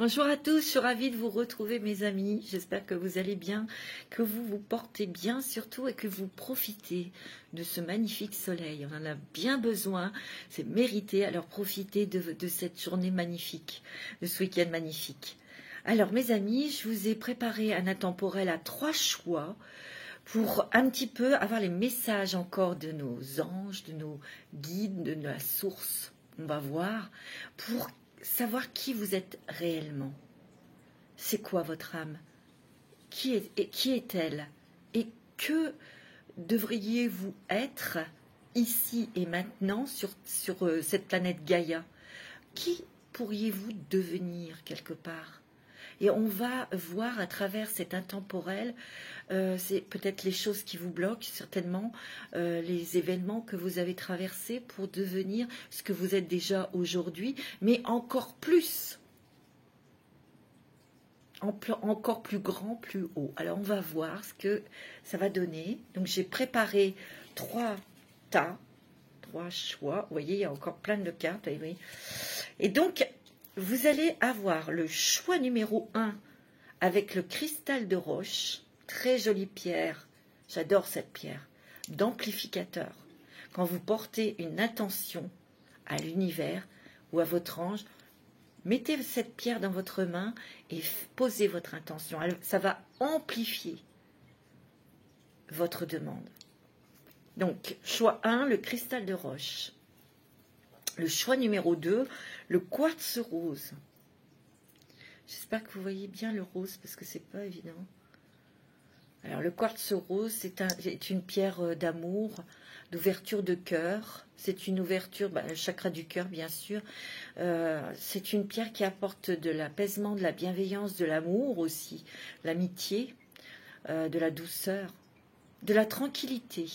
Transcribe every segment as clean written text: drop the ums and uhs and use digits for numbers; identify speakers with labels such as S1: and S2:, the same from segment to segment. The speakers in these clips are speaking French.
S1: Bonjour à tous, je suis ravie de vous retrouver mes amis. J'espère que vous allez bien, que vous vous portez bien surtout et que vous profitez de ce magnifique soleil. On en a bien besoin, c'est mérité, alors profitez de cette journée magnifique, de ce week-end magnifique. Alors mes amis, je vous ai préparé un intemporel à 3 choix pour un petit peu avoir les messages encore de nos anges, de nos guides, de la source. On va voir pour savoir qui vous êtes réellement. C'est quoi votre âme? Qui est-elle? Et que devriez-vous être ici et maintenant sur cette planète Gaïa? Qui pourriez-vous devenir quelque part? Et on va voir à travers cet intemporel, c'est peut-être les choses qui vous bloquent, certainement, les événements que vous avez traversés pour devenir ce que vous êtes déjà aujourd'hui, mais encore plus, encore plus grand, plus haut. Alors on va voir ce que ça va donner. Donc j'ai préparé 3 choix. Vous voyez, il y a encore plein de cartes. Oui. Et donc, vous allez avoir le choix numéro 1 avec le cristal de roche, très jolie pierre, j'adore cette pierre, d'amplificateur. Quand vous portez une intention à l'univers ou à votre ange, mettez cette pierre dans votre main et posez votre intention. Ça va amplifier votre demande. Donc, choix 1, le cristal de roche. Le choix numéro 2, le quartz rose. J'espère que vous voyez bien le rose parce que c'est pas évident. Alors le quartz rose, c'est une pierre d'amour, d'ouverture de cœur. C'est une ouverture, le chakra du cœur bien sûr. C'est une pierre qui apporte de l'apaisement, de la bienveillance, de l'amour aussi, l'amitié, de la douceur, de la tranquillité.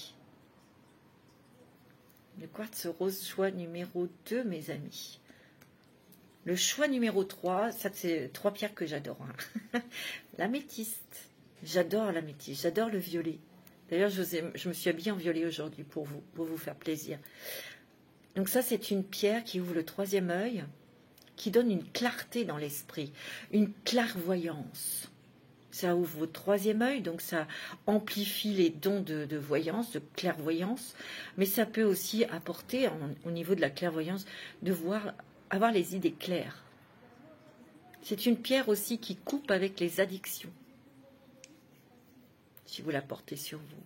S1: Le quartz rose, choix numéro 2, mes amis. Le choix numéro 3, ça c'est 3 pierres que j'adore. Hein. L'améthyste. J'adore l'améthyste, j'adore le violet. D'ailleurs, je me suis habillée en violet aujourd'hui pour vous faire plaisir. Donc ça, c'est une pierre qui ouvre le 3e œil, qui donne une clarté dans l'esprit, une clairvoyance. Ça ouvre votre 3e œil, donc ça amplifie les dons de voyance, de clairvoyance, mais ça peut aussi apporter, au niveau de la clairvoyance, avoir les idées claires. C'est une pierre aussi qui coupe avec les addictions, si vous la portez sur vous.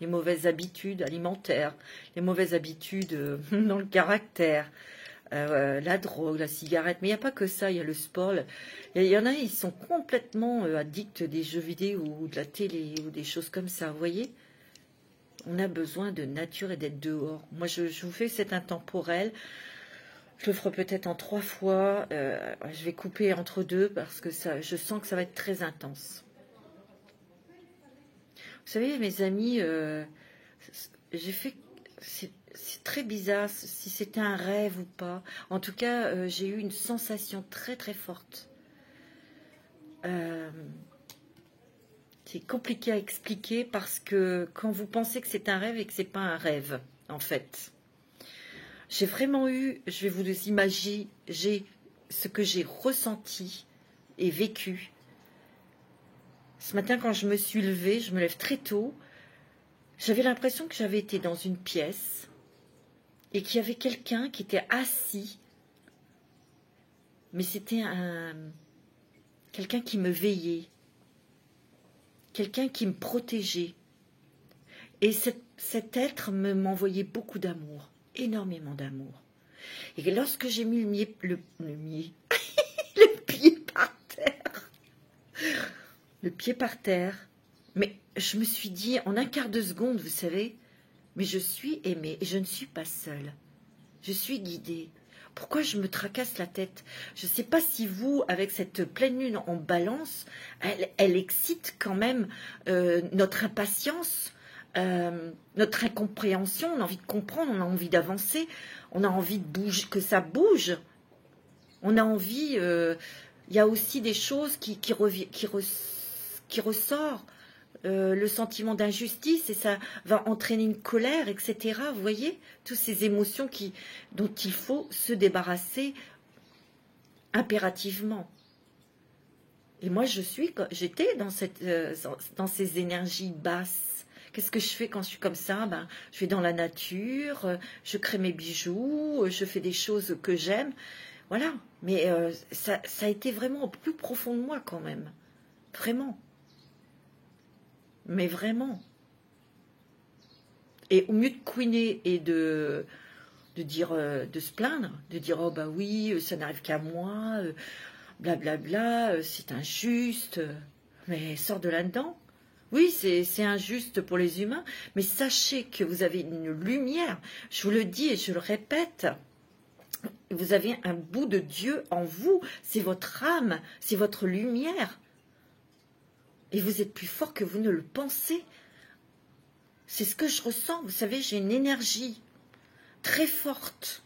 S1: Les mauvaises habitudes alimentaires, les mauvaises habitudes dans le caractère, la drogue, la cigarette, mais il n'y a pas que ça, il y a le sport. Il y en a, ils sont complètement addicts des jeux vidéo ou de la télé ou des choses comme ça, vous voyez. On a besoin de nature et d'être dehors. Moi, je vous fais cet intemporel. Je le ferai peut-être en 3 fois. Je vais couper entre 2 parce que je sens que ça va être très intense. Vous savez, mes amis, c'est très bizarre si c'était un rêve ou pas. En tout cas, j'ai eu une sensation très très forte. C'est compliqué à expliquer parce que quand vous pensez que c'est un rêve et que c'est pas un rêve, en fait. J'ai vraiment eu, je vais vous imaginer ce que j'ai ressenti et vécu. Ce matin, quand je me suis levée, je me lève très tôt, j'avais l'impression que j'avais été dans une pièce et qu'il y avait quelqu'un qui était assis, mais c'était quelqu'un qui me veillait, quelqu'un qui me protégeait. Et cet être m'envoyait beaucoup d'amour, énormément d'amour. Et lorsque j'ai mis le pied par terre, mais je me suis dit, en un quart de seconde, vous savez, mais je suis aimée et je ne suis pas seule. Je suis guidée. Pourquoi je me tracasse la tête? Je ne sais pas si vous, avec cette pleine lune en balance, elle excite quand même notre impatience, notre incompréhension. On a envie de comprendre, on a envie d'avancer, on a envie de bouger, que ça bouge. On a envie... Il y a aussi des choses qui ressort, le sentiment d'injustice, et ça va entraîner une colère, etc. Vous voyez, toutes ces émotions dont il faut se débarrasser impérativement. Et moi, j'étais dans ces énergies basses. Qu'est-ce que je fais quand je suis comme ça? Ben, je vais dans la nature, je crée mes bijoux, je fais des choses que j'aime. Voilà. Mais ça a été vraiment au plus profond de moi quand même. Vraiment. Mais vraiment. Et au mieux de couiner et de dire, de se plaindre, de dire oh bah oui, ça n'arrive qu'à moi, blablabla, c'est injuste. Mais sors de là-dedans. Oui, c'est injuste pour les humains, mais sachez que vous avez une lumière. Je vous le dis et je le répète. Vous avez un bout de Dieu en vous. C'est votre âme, c'est votre lumière. Et vous êtes plus fort que vous ne le pensez. C'est ce que je ressens. Vous savez, j'ai une énergie très forte.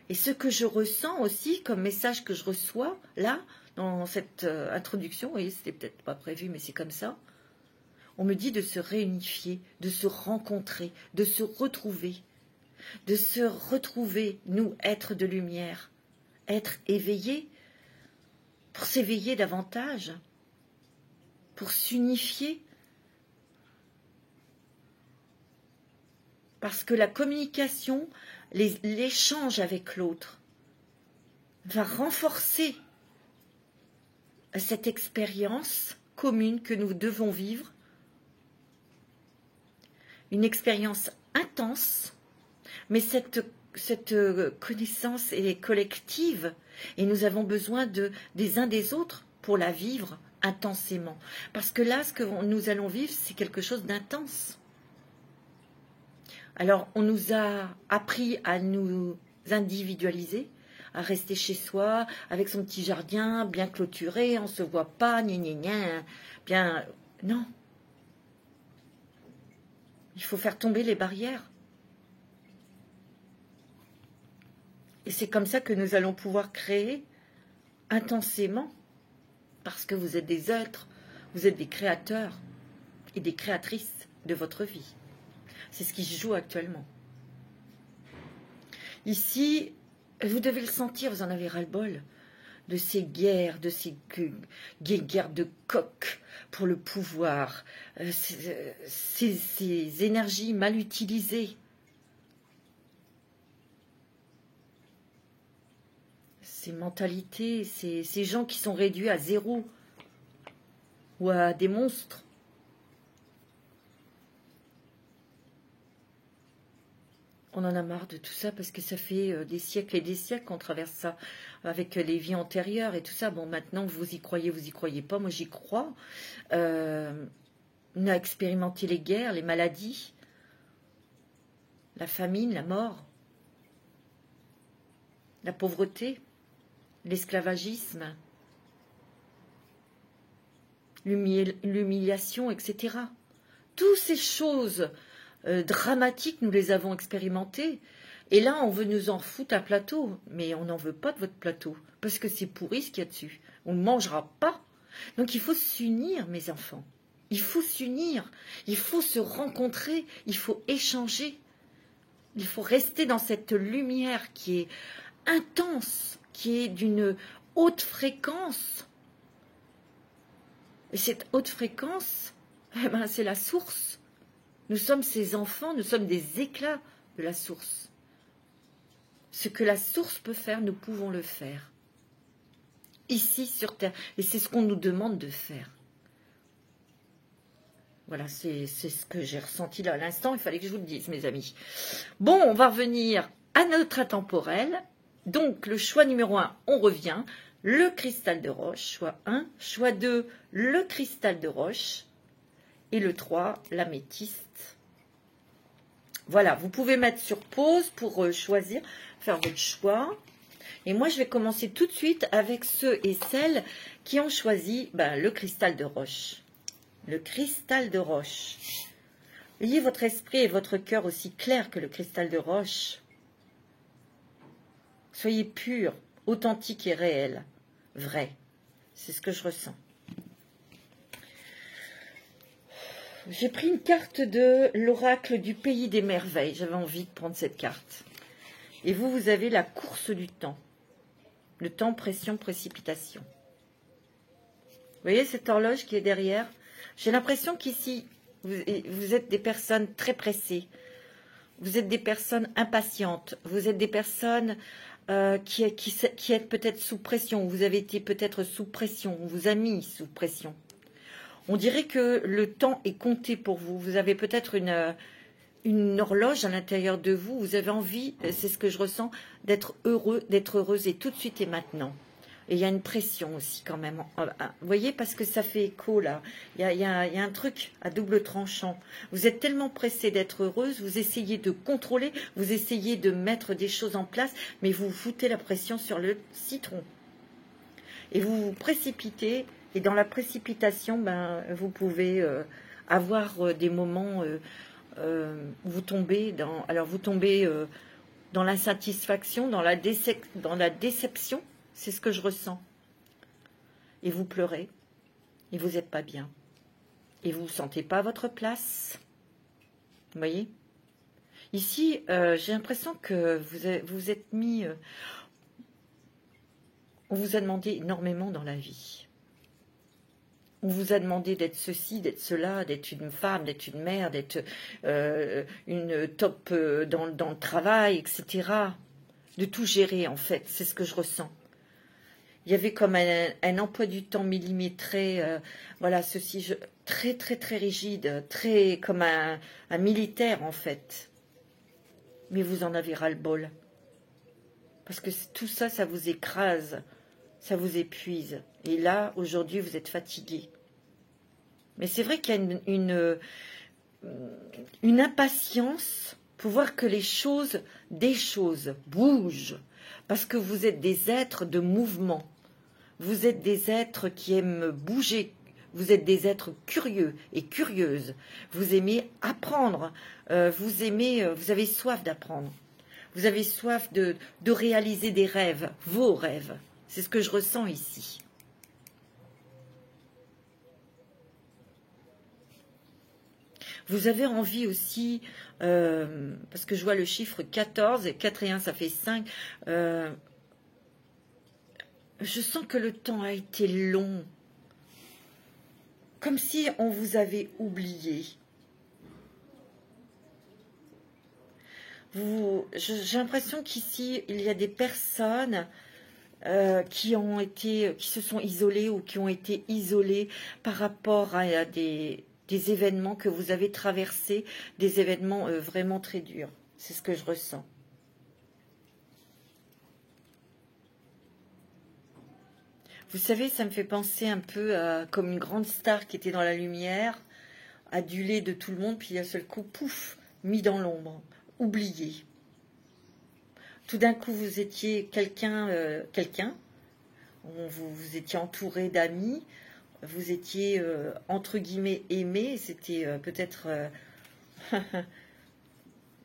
S1: Et ce que je ressens aussi, comme message que je reçois, là, dans cette introduction, vous voyez, c'était peut-être pas prévu, mais c'est comme ça. On me dit de se réunifier, de se rencontrer, de se retrouver, nous, êtres de lumière, être éveillés, pour s'éveiller davantage, pour s'unifier. Parce que la communication, l'échange avec l'autre, va renforcer cette expérience commune que nous devons vivre, une expérience intense, mais cette connaissance est collective et nous avons besoin des uns des autres pour la vivre intensément. Parce que là, ce que nous allons vivre, c'est quelque chose d'intense. Alors, on nous a appris à nous individualiser, à rester chez soi, avec son petit jardin bien clôturé, on ne se voit pas, bien... Non. Il faut faire tomber les barrières. Et c'est comme ça que nous allons pouvoir créer intensément, parce que vous êtes des êtres, vous êtes des créateurs et des créatrices de votre vie. C'est ce qui se joue actuellement. Ici, vous devez le sentir, vous en avez ras-le-bol de ces guerres, de ces guerres de coq pour le pouvoir, ces énergies mal utilisées. Ces mentalités, ces gens qui sont réduits à zéro ou à des monstres. On en a marre de tout ça parce que ça fait des siècles et des siècles qu'on traverse ça avec les vies antérieures et tout ça. Bon, maintenant, vous y croyez pas. Moi, j'y crois. On a expérimenté les guerres, les maladies, la famine, la mort, la pauvreté, l'esclavagisme, l'humiliation, etc. Toutes ces choses dramatiques, nous les avons expérimentées. Et là, on veut nous en foutre un plateau. Mais on n'en veut pas de votre plateau. Parce que c'est pourri ce qu'il y a dessus. On ne mangera pas. Donc il faut s'unir, mes enfants. Il faut s'unir. Il faut se rencontrer. Il faut échanger. Il faut rester dans cette lumière qui est intense, qui est d'une haute fréquence. Et cette haute fréquence, eh ben, c'est la source. Nous sommes ces enfants, nous sommes des éclats de la source. Ce que la source peut faire, nous pouvons le faire. Ici, sur Terre. Et c'est ce qu'on nous demande de faire. Voilà, c'est ce que j'ai ressenti là à l'instant. Il fallait que je vous le dise, mes amis. Bon, on va revenir à notre intemporel. Donc, le choix numéro 1, on revient. Le cristal de roche, choix 1. Choix 2, le cristal de roche. Et le 3, l'améthyste. Voilà, vous pouvez mettre sur pause pour choisir, faire votre choix. Et moi, je vais commencer tout de suite avec ceux et celles qui ont choisi le cristal de roche. Le cristal de roche. Ayez votre esprit et votre cœur aussi clair que le cristal de roche. Soyez pur, authentique et réel. Vrai. C'est ce que je ressens. J'ai pris une carte de l'oracle du pays des merveilles. J'avais envie de prendre cette carte. Et vous avez la course du temps. Le temps, pression, précipitation. voyez cette horloge qui est derrière? J'ai l'impression qu'ici, vous êtes des personnes très pressées. Vous êtes des personnes impatientes. Vous êtes des personnes qui êtes peut-être sous pression. Vous avez été peut-être sous pression. On vous a mis sous pression. On dirait que le temps est compté pour vous. Vous avez peut-être une horloge à l'intérieur de vous. Vous avez envie, c'est ce que je ressens, d'être heureux, d'être heureuse et tout de suite et maintenant. Et il y a une pression aussi quand même. Vous voyez, parce que ça fait écho là. Il y a un truc à double tranchant. Vous êtes tellement pressé d'être heureuse, vous essayez de contrôler, vous essayez de mettre des choses en place, mais vous foutez la pression sur le citron. Et vous vous précipitez, et dans la précipitation, ben, vous pouvez avoir des moments où vous tombez dans... Alors vous tombez dans l'insatisfaction, dans la déception. C'est ce que je ressens. Et vous pleurez. Et vous n'êtes pas bien. Et vous ne sentez pas votre place. Vous voyez? Ici, j'ai l'impression que vous êtes mis... on vous a demandé énormément dans la vie. On vous a demandé d'être ceci, d'être cela, d'être une femme, d'être une mère, d'être une top dans le travail, etc. De tout gérer, en fait. C'est ce que je ressens. Il y avait comme un emploi du temps millimétré, voilà, ceci, très, très, très rigide, très comme un militaire, en fait. Mais vous en avez ras-le-bol. Parce que tout ça, ça vous écrase, ça vous épuise. Et là, aujourd'hui, vous êtes fatigué. Mais c'est vrai qu'il y a une impatience pour voir que des choses bougent. Parce que vous êtes des êtres de mouvement. Vous êtes des êtres qui aiment bouger. Vous êtes des êtres curieux et curieuses. Vous aimez apprendre. Vous avez soif d'apprendre. Vous avez soif de réaliser des rêves, vos rêves. C'est ce que je ressens ici. Vous avez envie aussi, parce que je vois le chiffre 14, et 4 et 1, ça fait 5. Je sens que le temps a été long. Comme si on vous avait oublié. J'ai l'impression qu'ici, il y a des personnes qui se sont isolées ou qui ont été isolées par rapport à des événements que vous avez traversés, des événements vraiment très durs. C'est ce que je ressens. Vous savez, ça me fait penser un peu à comme une grande star qui était dans la lumière, adulée de tout le monde, puis d'un seul coup, pouf, mis dans l'ombre, oublié. Tout d'un coup, vous étiez quelqu'un, vous étiez entouré d'amis, vous étiez, entre guillemets, aimé, c'était peut-être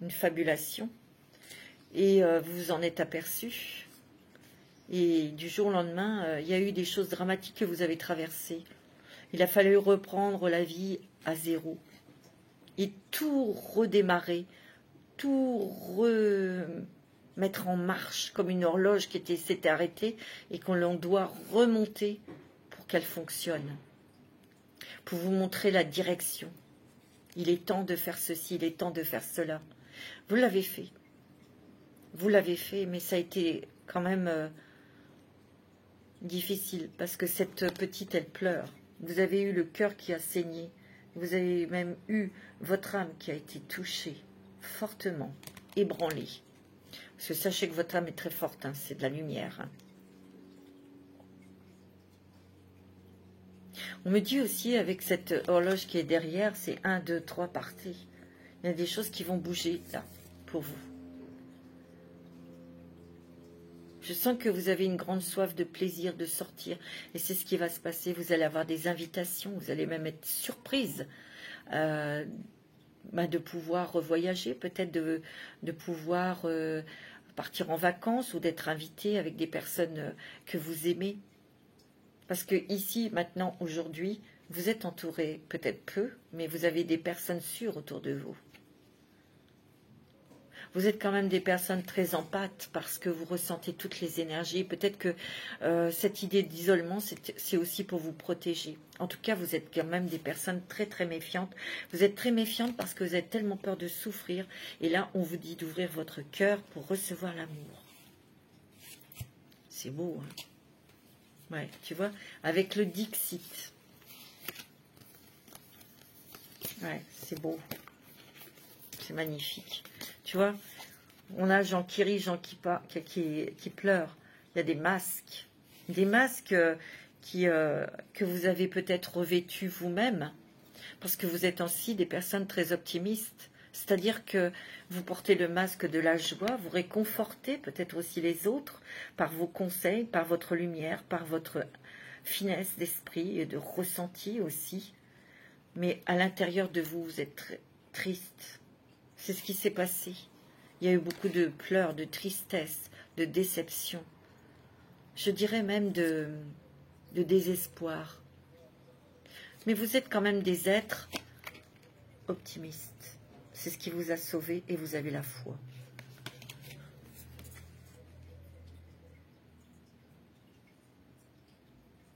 S1: une fabulation, et vous vous en êtes aperçu. Et du jour au lendemain, il y a eu des choses dramatiques que vous avez traversées. Il a fallu reprendre la vie à zéro. Et tout redémarrer, tout remettre en marche comme une horloge qui s'était arrêtée et qu'on doit remonter pour qu'elle fonctionne. Pour vous montrer la direction. Il est temps de faire ceci, il est temps de faire cela. Vous l'avez fait. Vous l'avez fait, mais ça a été quand même... difficile, parce que cette petite, elle pleure. Vous avez eu le cœur qui a saigné. Vous avez même eu votre âme qui a été touchée, fortement, ébranlée. Parce que sachez que votre âme est très forte, hein, c'est de la lumière. Hein. On me dit aussi, avec cette horloge qui est derrière, c'est 1, 2, 3 parties. Il y a des choses qui vont bouger, là, pour vous. Je sens que vous avez une grande soif de plaisir, de sortir. Et c'est ce qui va se passer. Vous allez avoir des invitations. Vous allez même être surprise de pouvoir voyager. Peut-être de pouvoir partir en vacances ou d'être invité avec des personnes que vous aimez. Parce que ici, maintenant, aujourd'hui, vous êtes entouré, peut-être peu, mais vous avez des personnes sûres autour de vous. Vous êtes quand même des personnes très empathes parce que vous ressentez toutes les énergies. Peut-être que cette idée d'isolement, c'est aussi pour vous protéger. En tout cas, vous êtes quand même des personnes très très méfiantes. Vous êtes très méfiantes parce que vous avez tellement peur de souffrir. Et là, on vous dit d'ouvrir votre cœur pour recevoir l'amour. C'est beau, hein? Ouais, tu vois, avec le Dixit. Ouais, c'est beau. C'est magnifique. Tu vois, on a gens qui rient, gens qui pleurent. Il y a des masques. Des masques que vous avez peut-être revêtus vous-même. Parce que vous êtes aussi des personnes très optimistes. C'est-à-dire que vous portez le masque de la joie, vous réconfortez peut-être aussi les autres par vos conseils, par votre lumière, par votre finesse d'esprit et de ressenti aussi. Mais à l'intérieur de vous, vous êtes très triste. C'est ce qui s'est passé. Il y a eu beaucoup de pleurs, de tristesse, de déception. Je dirais même de désespoir. Mais vous êtes quand même des êtres optimistes. C'est ce qui vous a sauvé et vous avez la foi.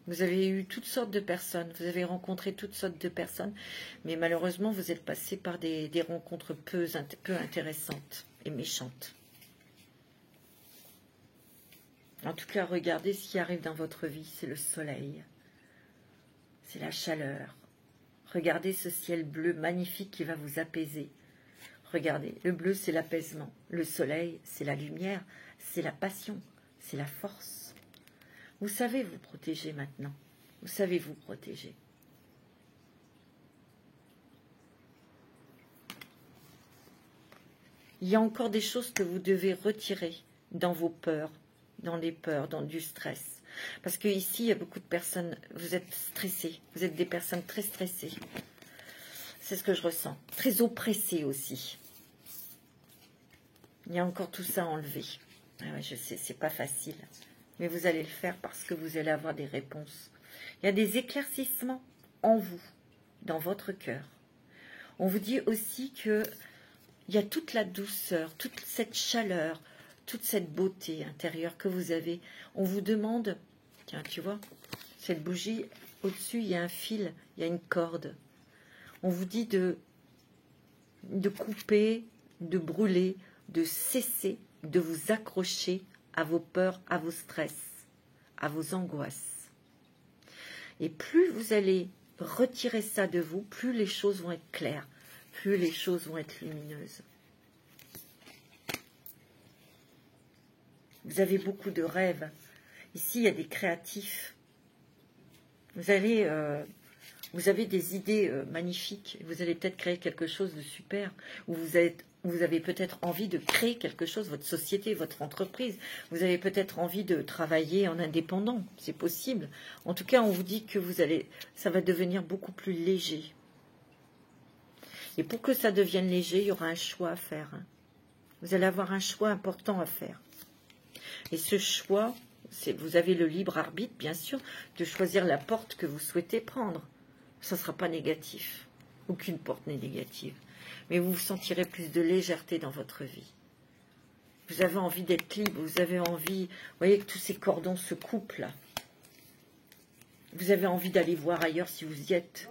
S1: Vous avez eu toutes sortes de personnes, vous avez rencontré toutes sortes de personnes, mais malheureusement, vous êtes passé par des rencontres peu intéressantes et méchantes. En tout cas, regardez ce qui arrive dans votre vie, c'est le soleil, c'est la chaleur. Regardez ce ciel bleu magnifique qui va vous apaiser. Regardez, le bleu, c'est l'apaisement. Le soleil, c'est la lumière, c'est la passion, c'est la force. Vous savez vous protéger maintenant. Vous savez vous protéger. Il y a encore des choses que vous devez retirer dans vos peurs, dans les peurs, dans du stress. Parce qu'ici, il y a beaucoup de personnes, vous êtes stressés. Vous êtes des personnes très stressées. C'est ce que je ressens. Très oppressées aussi. Il y a encore tout ça à enlever. Ah ouais, je sais, c'est pas facile. Mais vous allez le faire parce que vous allez avoir des réponses. Il y a des éclaircissements en vous, dans votre cœur. On vous dit aussi que il y a toute la douceur, toute cette chaleur, toute cette beauté intérieure que vous avez. On vous demande, tiens, tu vois, cette bougie, au-dessus, il y a un fil, il y a une corde. On vous dit de couper, de brûler, de cesser de vous accrocher à vos peurs, à vos stress, à vos angoisses. Et plus vous allez retirer ça de vous, plus les choses vont être claires, plus les choses vont être lumineuses. Vous avez beaucoup de rêves. Ici, il y a des créatifs. Vous avez des idées magnifiques. Vous allez peut-être créer quelque chose de super. Ou vous avez peut-être envie de créer quelque chose, votre société, votre entreprise. Vous avez peut-être envie de travailler en indépendant. C'est possible. En tout cas, on vous dit que ça va devenir beaucoup plus léger. Et pour que ça devienne léger, il y aura un choix à faire. Vous allez avoir un choix important à faire. Et ce choix, vous avez le libre arbitre, bien sûr, de choisir la porte que vous souhaitez prendre. Ça ne sera pas négatif. Aucune porte n'est négative. Mais vous sentirez plus de légèreté dans votre vie. Vous avez envie d'être libre, vous avez envie, vous voyez que tous ces cordons se coupent là. Vous avez envie d'aller voir ailleurs si vous y êtes.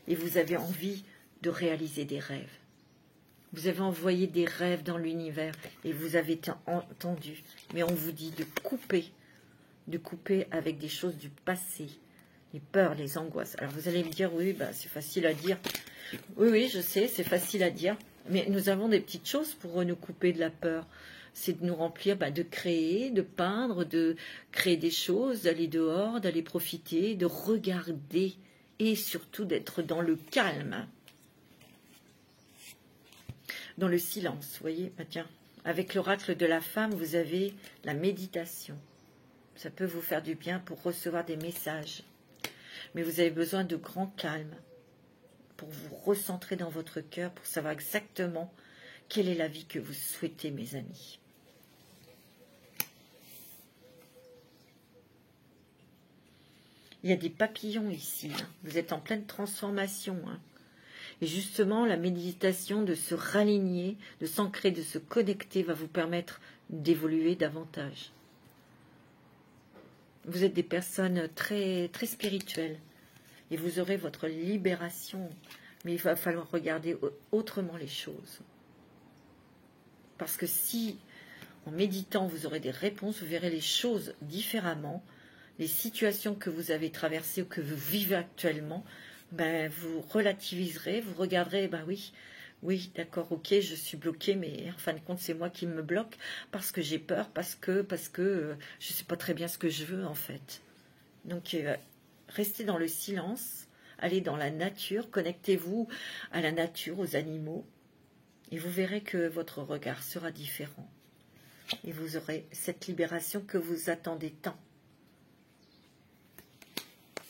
S1: Et vous avez envie de réaliser des rêves. Vous avez envoyé des rêves dans l'univers et vous avez été entendu. Mais on vous dit de couper avec des choses du passé, les peurs, les angoisses. Alors vous allez me dire, oui, c'est facile à dire. Oui, je sais, c'est facile à dire. Mais nous avons des petites choses pour nous couper de la peur. C'est de nous remplir, de créer, de peindre, de créer des choses, d'aller dehors, d'aller profiter, de regarder et surtout d'être dans le calme. Dans le silence, vous voyez, tiens, avec l'oracle de la femme, vous avez la méditation. Ça peut vous faire du bien pour recevoir des messages. Mais vous avez besoin de grand calme pour vous recentrer dans votre cœur, pour savoir exactement quelle est la vie que vous souhaitez, mes amis. Il y a des papillons ici. Vous êtes en pleine transformation. Et justement, la méditation, de se raligner, de s'ancrer, de se connecter, va vous permettre d'évoluer davantage. Vous êtes des personnes très, très spirituelles et vous aurez votre libération. Mais il va falloir regarder autrement les choses. Parce que si, en méditant, vous aurez des réponses, vous verrez les choses différemment, les situations que vous avez traversées ou que vous vivez actuellement, ben, vous relativiserez, vous regarderez, ben oui, d'accord, ok, je suis bloquée, mais en fin de compte, c'est moi qui me bloque parce que j'ai peur, parce que je ne sais pas très bien ce que je veux, en fait. Donc, restez dans le silence, allez dans la nature, connectez-vous à la nature, aux animaux, et vous verrez que votre regard sera différent. Et vous aurez cette libération que vous attendez tant.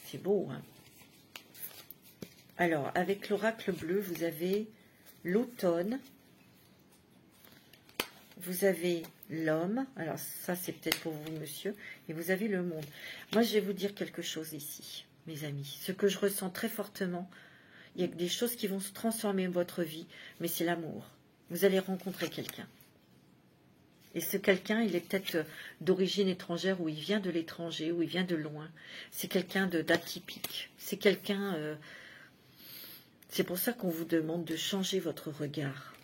S1: C'est beau, hein? Alors, avec l'oracle bleu, vous avez l'automne, vous avez l'homme, alors ça c'est peut-être pour vous monsieur, et vous avez le monde. Moi je vais vous dire quelque chose ici, mes amis, ce que je ressens très fortement, il y a des choses qui vont se transformer dans votre vie, mais c'est l'amour. Vous allez rencontrer quelqu'un. Et ce quelqu'un, il est peut-être d'origine étrangère, ou il vient de l'étranger, ou il vient de loin. C'est quelqu'un d'atypique, c'est quelqu'un... c'est pour ça qu'on vous demande de changer votre regard.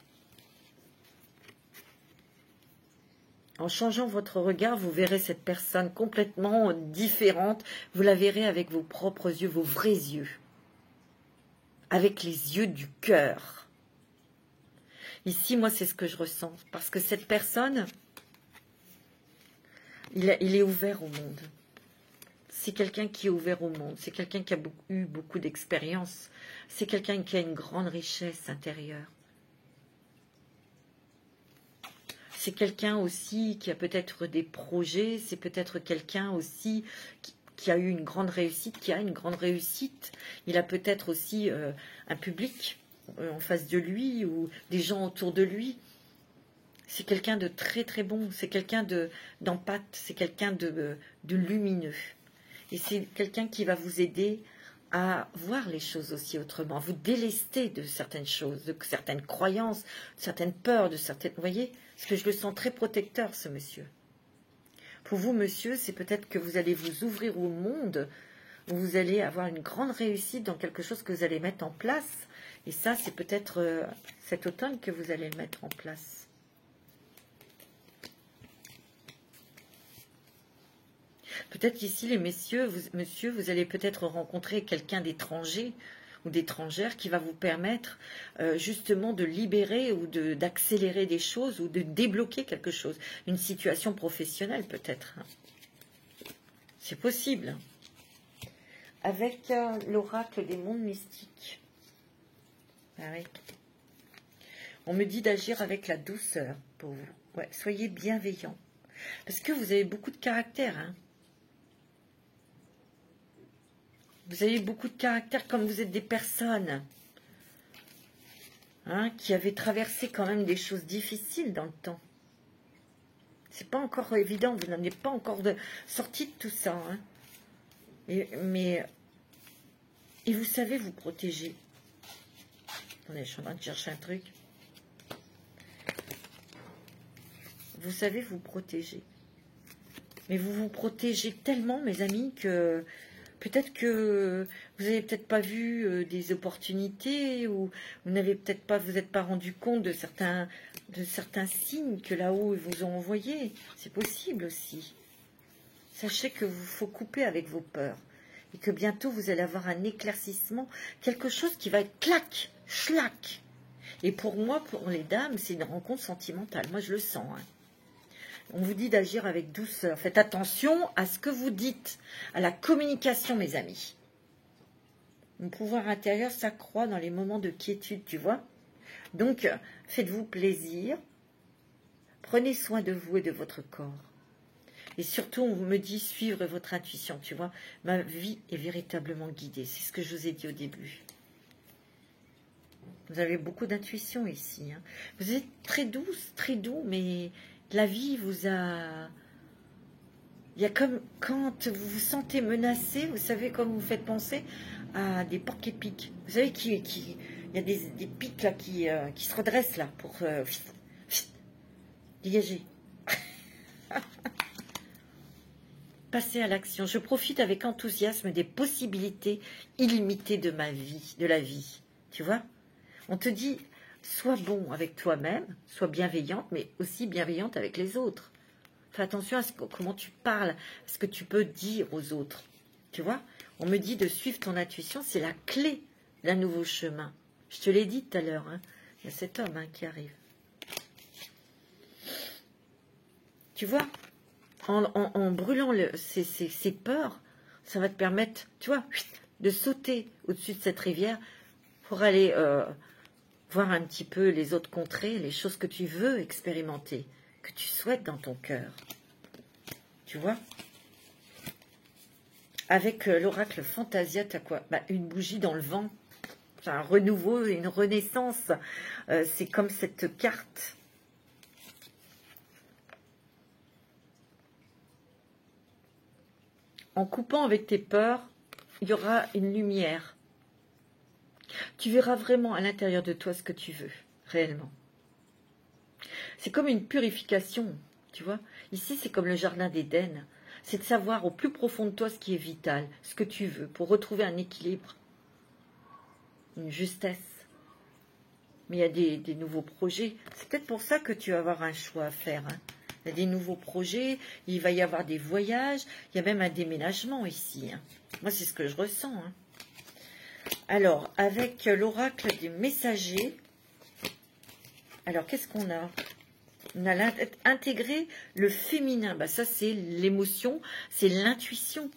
S1: En changeant votre regard, vous verrez cette personne complètement différente. Vous la verrez avec vos propres yeux, vos vrais yeux. Avec les yeux du cœur. Ici, moi, c'est ce que je ressens. Parce que cette personne, il est ouvert au monde. C'est quelqu'un qui est ouvert au monde. C'est quelqu'un qui a eu beaucoup d'expérience. C'est quelqu'un qui a une grande richesse intérieure. C'est quelqu'un aussi qui a peut-être des projets, c'est peut-être quelqu'un aussi qui a eu une grande réussite, qui a une grande réussite. Il a peut-être aussi un public en face de lui ou des gens autour de lui. C'est quelqu'un de très très bon, c'est quelqu'un d'empathe, c'est quelqu'un de lumineux. Et c'est quelqu'un qui va vous aider à voir les choses aussi autrement, à vous délester de certaines choses, de certaines croyances, de certaines peurs, de certaines... Vous voyez ? Parce que je le sens très protecteur, ce monsieur. Pour vous, monsieur, c'est peut-être que vous allez vous ouvrir au monde, où vous allez avoir une grande réussite dans quelque chose que vous allez mettre en place. Et ça, c'est peut-être cet automne que vous allez le mettre en place. Peut-être qu'ici, les messieurs, monsieur, vous allez peut-être rencontrer quelqu'un d'étranger ou d'étrangère qui va vous permettre justement de libérer ou d'accélérer des choses ou de débloquer quelque chose. Une situation professionnelle peut-être. C'est possible. Avec l'oracle des mondes mystiques. Ah oui. On me dit d'agir avec la douceur pour vous. Ouais, soyez bienveillants. Parce que vous avez beaucoup de caractère, hein. Vous avez beaucoup de caractère comme vous êtes des personnes hein, qui avaient traversé quand même des choses difficiles dans le temps. C'est pas encore évident, vous n'en êtes pas encore sorti de tout ça. Hein. Et vous savez vous protéger. Attendez, je suis en train de chercher un truc. Vous savez vous protéger. Mais vous vous protégez tellement, mes amis, que... Peut-être que vous n'avez peut-être pas vu des opportunités ou vous n'avez peut-être pas, vous n'êtes pas rendu compte de certains signes que là-haut ils vous ont envoyés. C'est possible aussi. Sachez que vous faut couper avec vos peurs et que bientôt vous allez avoir un éclaircissement, quelque chose qui va être clac, schlac. Et pour moi, pour les dames, c'est une rencontre sentimentale. Moi, je le sens. Hein. On vous dit d'agir avec douceur. Faites attention à ce que vous dites, à la communication, mes amis. Mon pouvoir intérieur s'accroît dans les moments de quiétude, tu vois. Donc, faites-vous plaisir. Prenez soin de vous et de votre corps. Et surtout, on me dit suivre votre intuition, tu vois. Ma vie est véritablement guidée. C'est ce que je vous ai dit au début. Vous avez beaucoup d'intuition ici. Hein. Vous êtes très douce, très doux, mais... La vie vous a... Il y a comme quand vous vous sentez menacé, vous savez comme vous faites penser à des porcs-épics. Vous savez qui Il y a des pics là qui se redressent là pour dégager. Passer à l'action. Je profite avec enthousiasme des possibilités illimitées de ma vie, de la vie. Tu vois? On te dit, sois bon avec toi-même, sois bienveillante, mais aussi bienveillante avec les autres. Fais attention à comment tu parles, à ce que tu peux dire aux autres. Tu vois? On me dit de suivre ton intuition, c'est la clé d'un nouveau chemin. Je te l'ai dit tout à l'heure, hein. Il y a cet homme qui arrive. Tu vois? En brûlant ces peurs, ça va te permettre, tu vois, de sauter au-dessus de cette rivière pour aller voir un petit peu les autres contrées, les choses que tu veux expérimenter, que tu souhaites dans ton cœur. Tu vois? Avec l'oracle Fantasia, tu as quoi? Une bougie dans le vent, un renouveau, une renaissance. C'est comme cette carte. En coupant avec tes peurs, il y aura une lumière. Tu verras vraiment à l'intérieur de toi ce que tu veux, réellement. C'est comme une purification, tu vois. Ici, c'est comme le jardin d'Éden. C'est de savoir au plus profond de toi ce qui est vital, ce que tu veux, pour retrouver un équilibre, une justesse. Mais il y a des nouveaux projets. C'est peut-être pour ça que tu vas avoir un choix à faire, hein. Il y a des nouveaux projets, il va y avoir des voyages, il y a même un déménagement ici, hein. Moi, c'est ce que je ressens, hein. Alors, avec l'oracle des messagers, alors qu'est-ce qu'on a? On a intégré le féminin. Ça, c'est l'émotion, c'est l'intuition.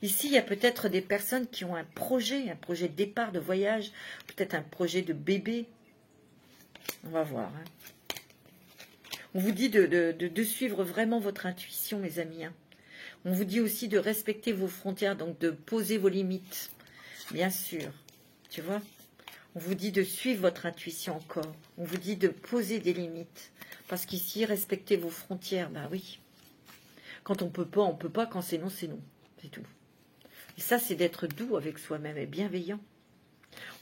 S1: Ici, il y a peut-être des personnes qui ont un projet de départ, de voyage, peut-être un projet de bébé. On va voir, hein. On vous dit de suivre vraiment votre intuition, mes amis, hein. On vous dit aussi de respecter vos frontières, donc de poser vos limites, bien sûr. Tu vois? On vous dit de suivre votre intuition encore. On vous dit de poser des limites. Parce qu'ici, respectez vos frontières, oui. Quand on peut pas. Quand c'est non, c'est non. C'est tout. Et ça, c'est d'être doux avec soi-même et bienveillant.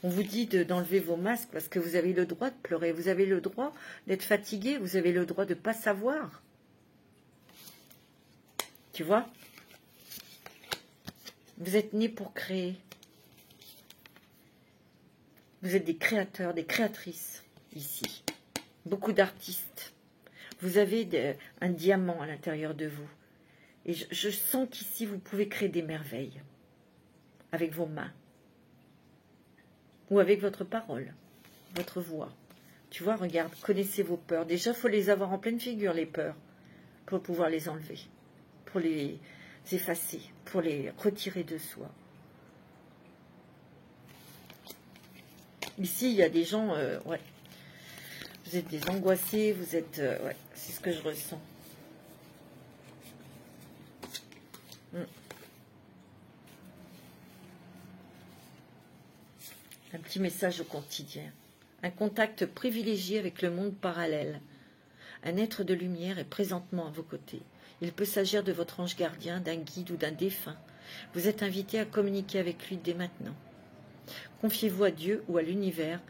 S1: On vous dit d'enlever vos masques parce que vous avez le droit de pleurer. Vous avez le droit d'être fatigué. Vous avez le droit de ne pas savoir. Tu vois? Vous êtes nés pour créer. Vous êtes des créateurs, des créatrices, ici. Beaucoup d'artistes. Vous avez un diamant à l'intérieur de vous. Et je sens qu'ici, vous pouvez créer des merveilles. Avec vos mains. Ou avec votre parole. Votre voix. Tu vois, regarde, connaissez vos peurs. Déjà, il faut les avoir en pleine figure, les peurs. Pour pouvoir les enlever. Pour les effacer. Pour les retirer de soi. Ici, il y a des gens, ouais. Vous êtes des angoissés, vous êtes, ouais, c'est ce que je ressens. Un petit message au quotidien. Un contact privilégié avec le monde parallèle. Un être de lumière est présentement à vos côtés. Il peut s'agir de votre ange gardien, d'un guide ou d'un défunt. Vous êtes invité à communiquer avec lui dès maintenant. Confiez-vous à Dieu ou à l'univers,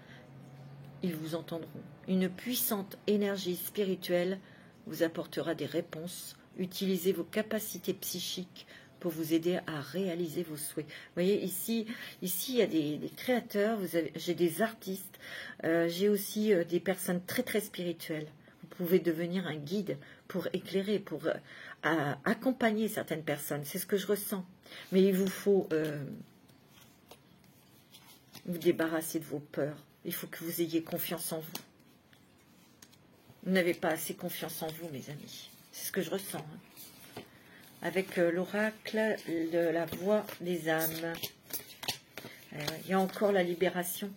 S1: ils vous entendront. Une puissante énergie spirituelle vous apportera des réponses. Utilisez vos capacités psychiques pour vous aider à réaliser vos souhaits. Vous voyez, ici il y a des créateurs, j'ai des artistes, j'ai aussi des personnes très très spirituelles. Vous pouvez devenir un guide pour éclairer, pour accompagner certaines personnes. C'est ce que je ressens. Mais il vous faut vous débarrasser de vos peurs. Il faut que vous ayez confiance en vous. Vous n'avez pas assez confiance en vous, mes amis. C'est ce que je ressens, hein. Avec l'oracle de la voix des âmes. Il y a encore la libération.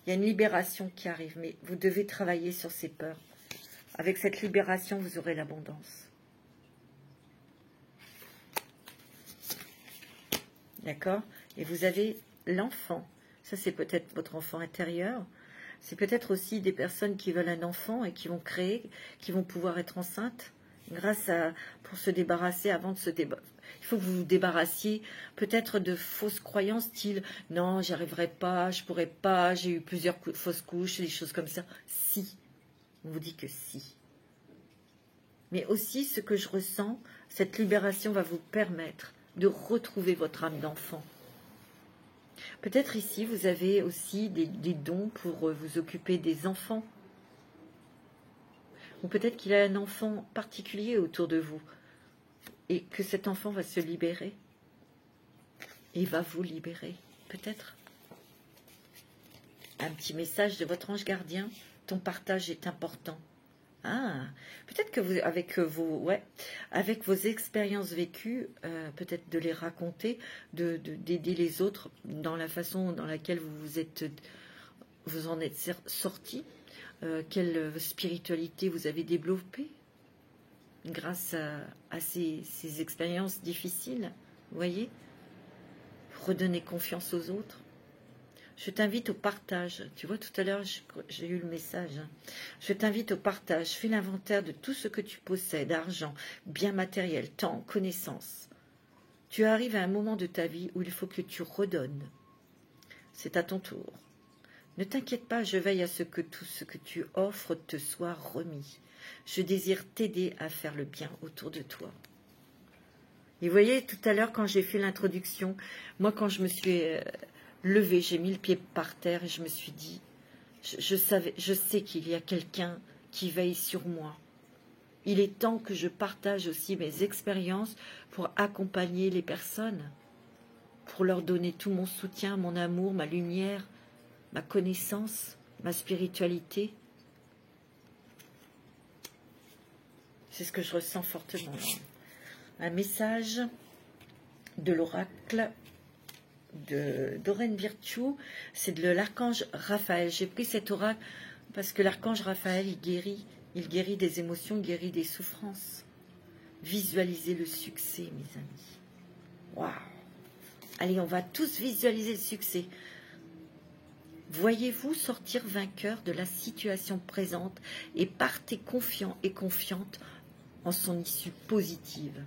S1: Il y a une libération qui arrive, mais vous devez travailler sur ces peurs. Avec cette libération, vous aurez l'abondance. D'accord? Et vous avez l'enfant. Ça, c'est peut-être votre enfant intérieur. C'est peut-être aussi des personnes qui veulent un enfant et qui vont créer, qui vont pouvoir être enceintes. pour se débarrasser, avant de se débarrasser. Il faut que vous vous débarrassiez peut-être de fausses croyances, style non, j'y arriverai pas, je pourrai pas, j'ai eu plusieurs fausses couches, des choses comme ça. Si, on vous dit que si. Mais aussi, ce que je ressens, cette libération va vous permettre de retrouver votre âme d'enfant. Peut-être ici, vous avez aussi des dons pour vous occuper des enfants. Ou peut-être qu'il y a un enfant particulier autour de vous et que cet enfant va se libérer et va vous libérer, peut-être. Un petit message de votre ange gardien, ton partage est important. Ah, peut-être que vous, avec vos expériences vécues, peut-être de les raconter, d'aider les autres dans la façon dans laquelle vous en êtes sortis, quelle spiritualité vous avez développée grâce à ces expériences difficiles, vous voyez, redonner confiance aux autres. Je t'invite au partage. Tu vois, tout à l'heure, j'ai eu le message. Je t'invite au partage. Fais l'inventaire de tout ce que tu possèdes, argent, biens matériels, temps, connaissances. Tu arrives à un moment de ta vie où il faut que tu redonnes. C'est à ton tour. Ne t'inquiète pas, je veille à ce que tout ce que tu offres te soit remis. Je désire t'aider à faire le bien autour de toi. Et vous voyez, tout à l'heure, quand j'ai fait l'introduction, moi, quand je me suis levée, j'ai mis le pied par terre et je me suis dit, je sais qu'il y a quelqu'un qui veille sur moi. Il est temps que je partage aussi mes expériences pour accompagner les personnes, pour leur donner tout mon soutien, mon amour, ma lumière, ma connaissance, ma spiritualité. C'est ce que je ressens fortement. Un message de l'oracle d'Oren Virtue, c'est de l'archange Raphaël. J'ai pris cet oracle parce que l'archange Raphaël, il guérit des émotions, il guérit des souffrances. Visualisez le succès, mes amis. Waouh! Allez, on va tous visualiser le succès. Voyez-vous sortir vainqueur de la situation présente et partez confiant et confiante en son issue positive.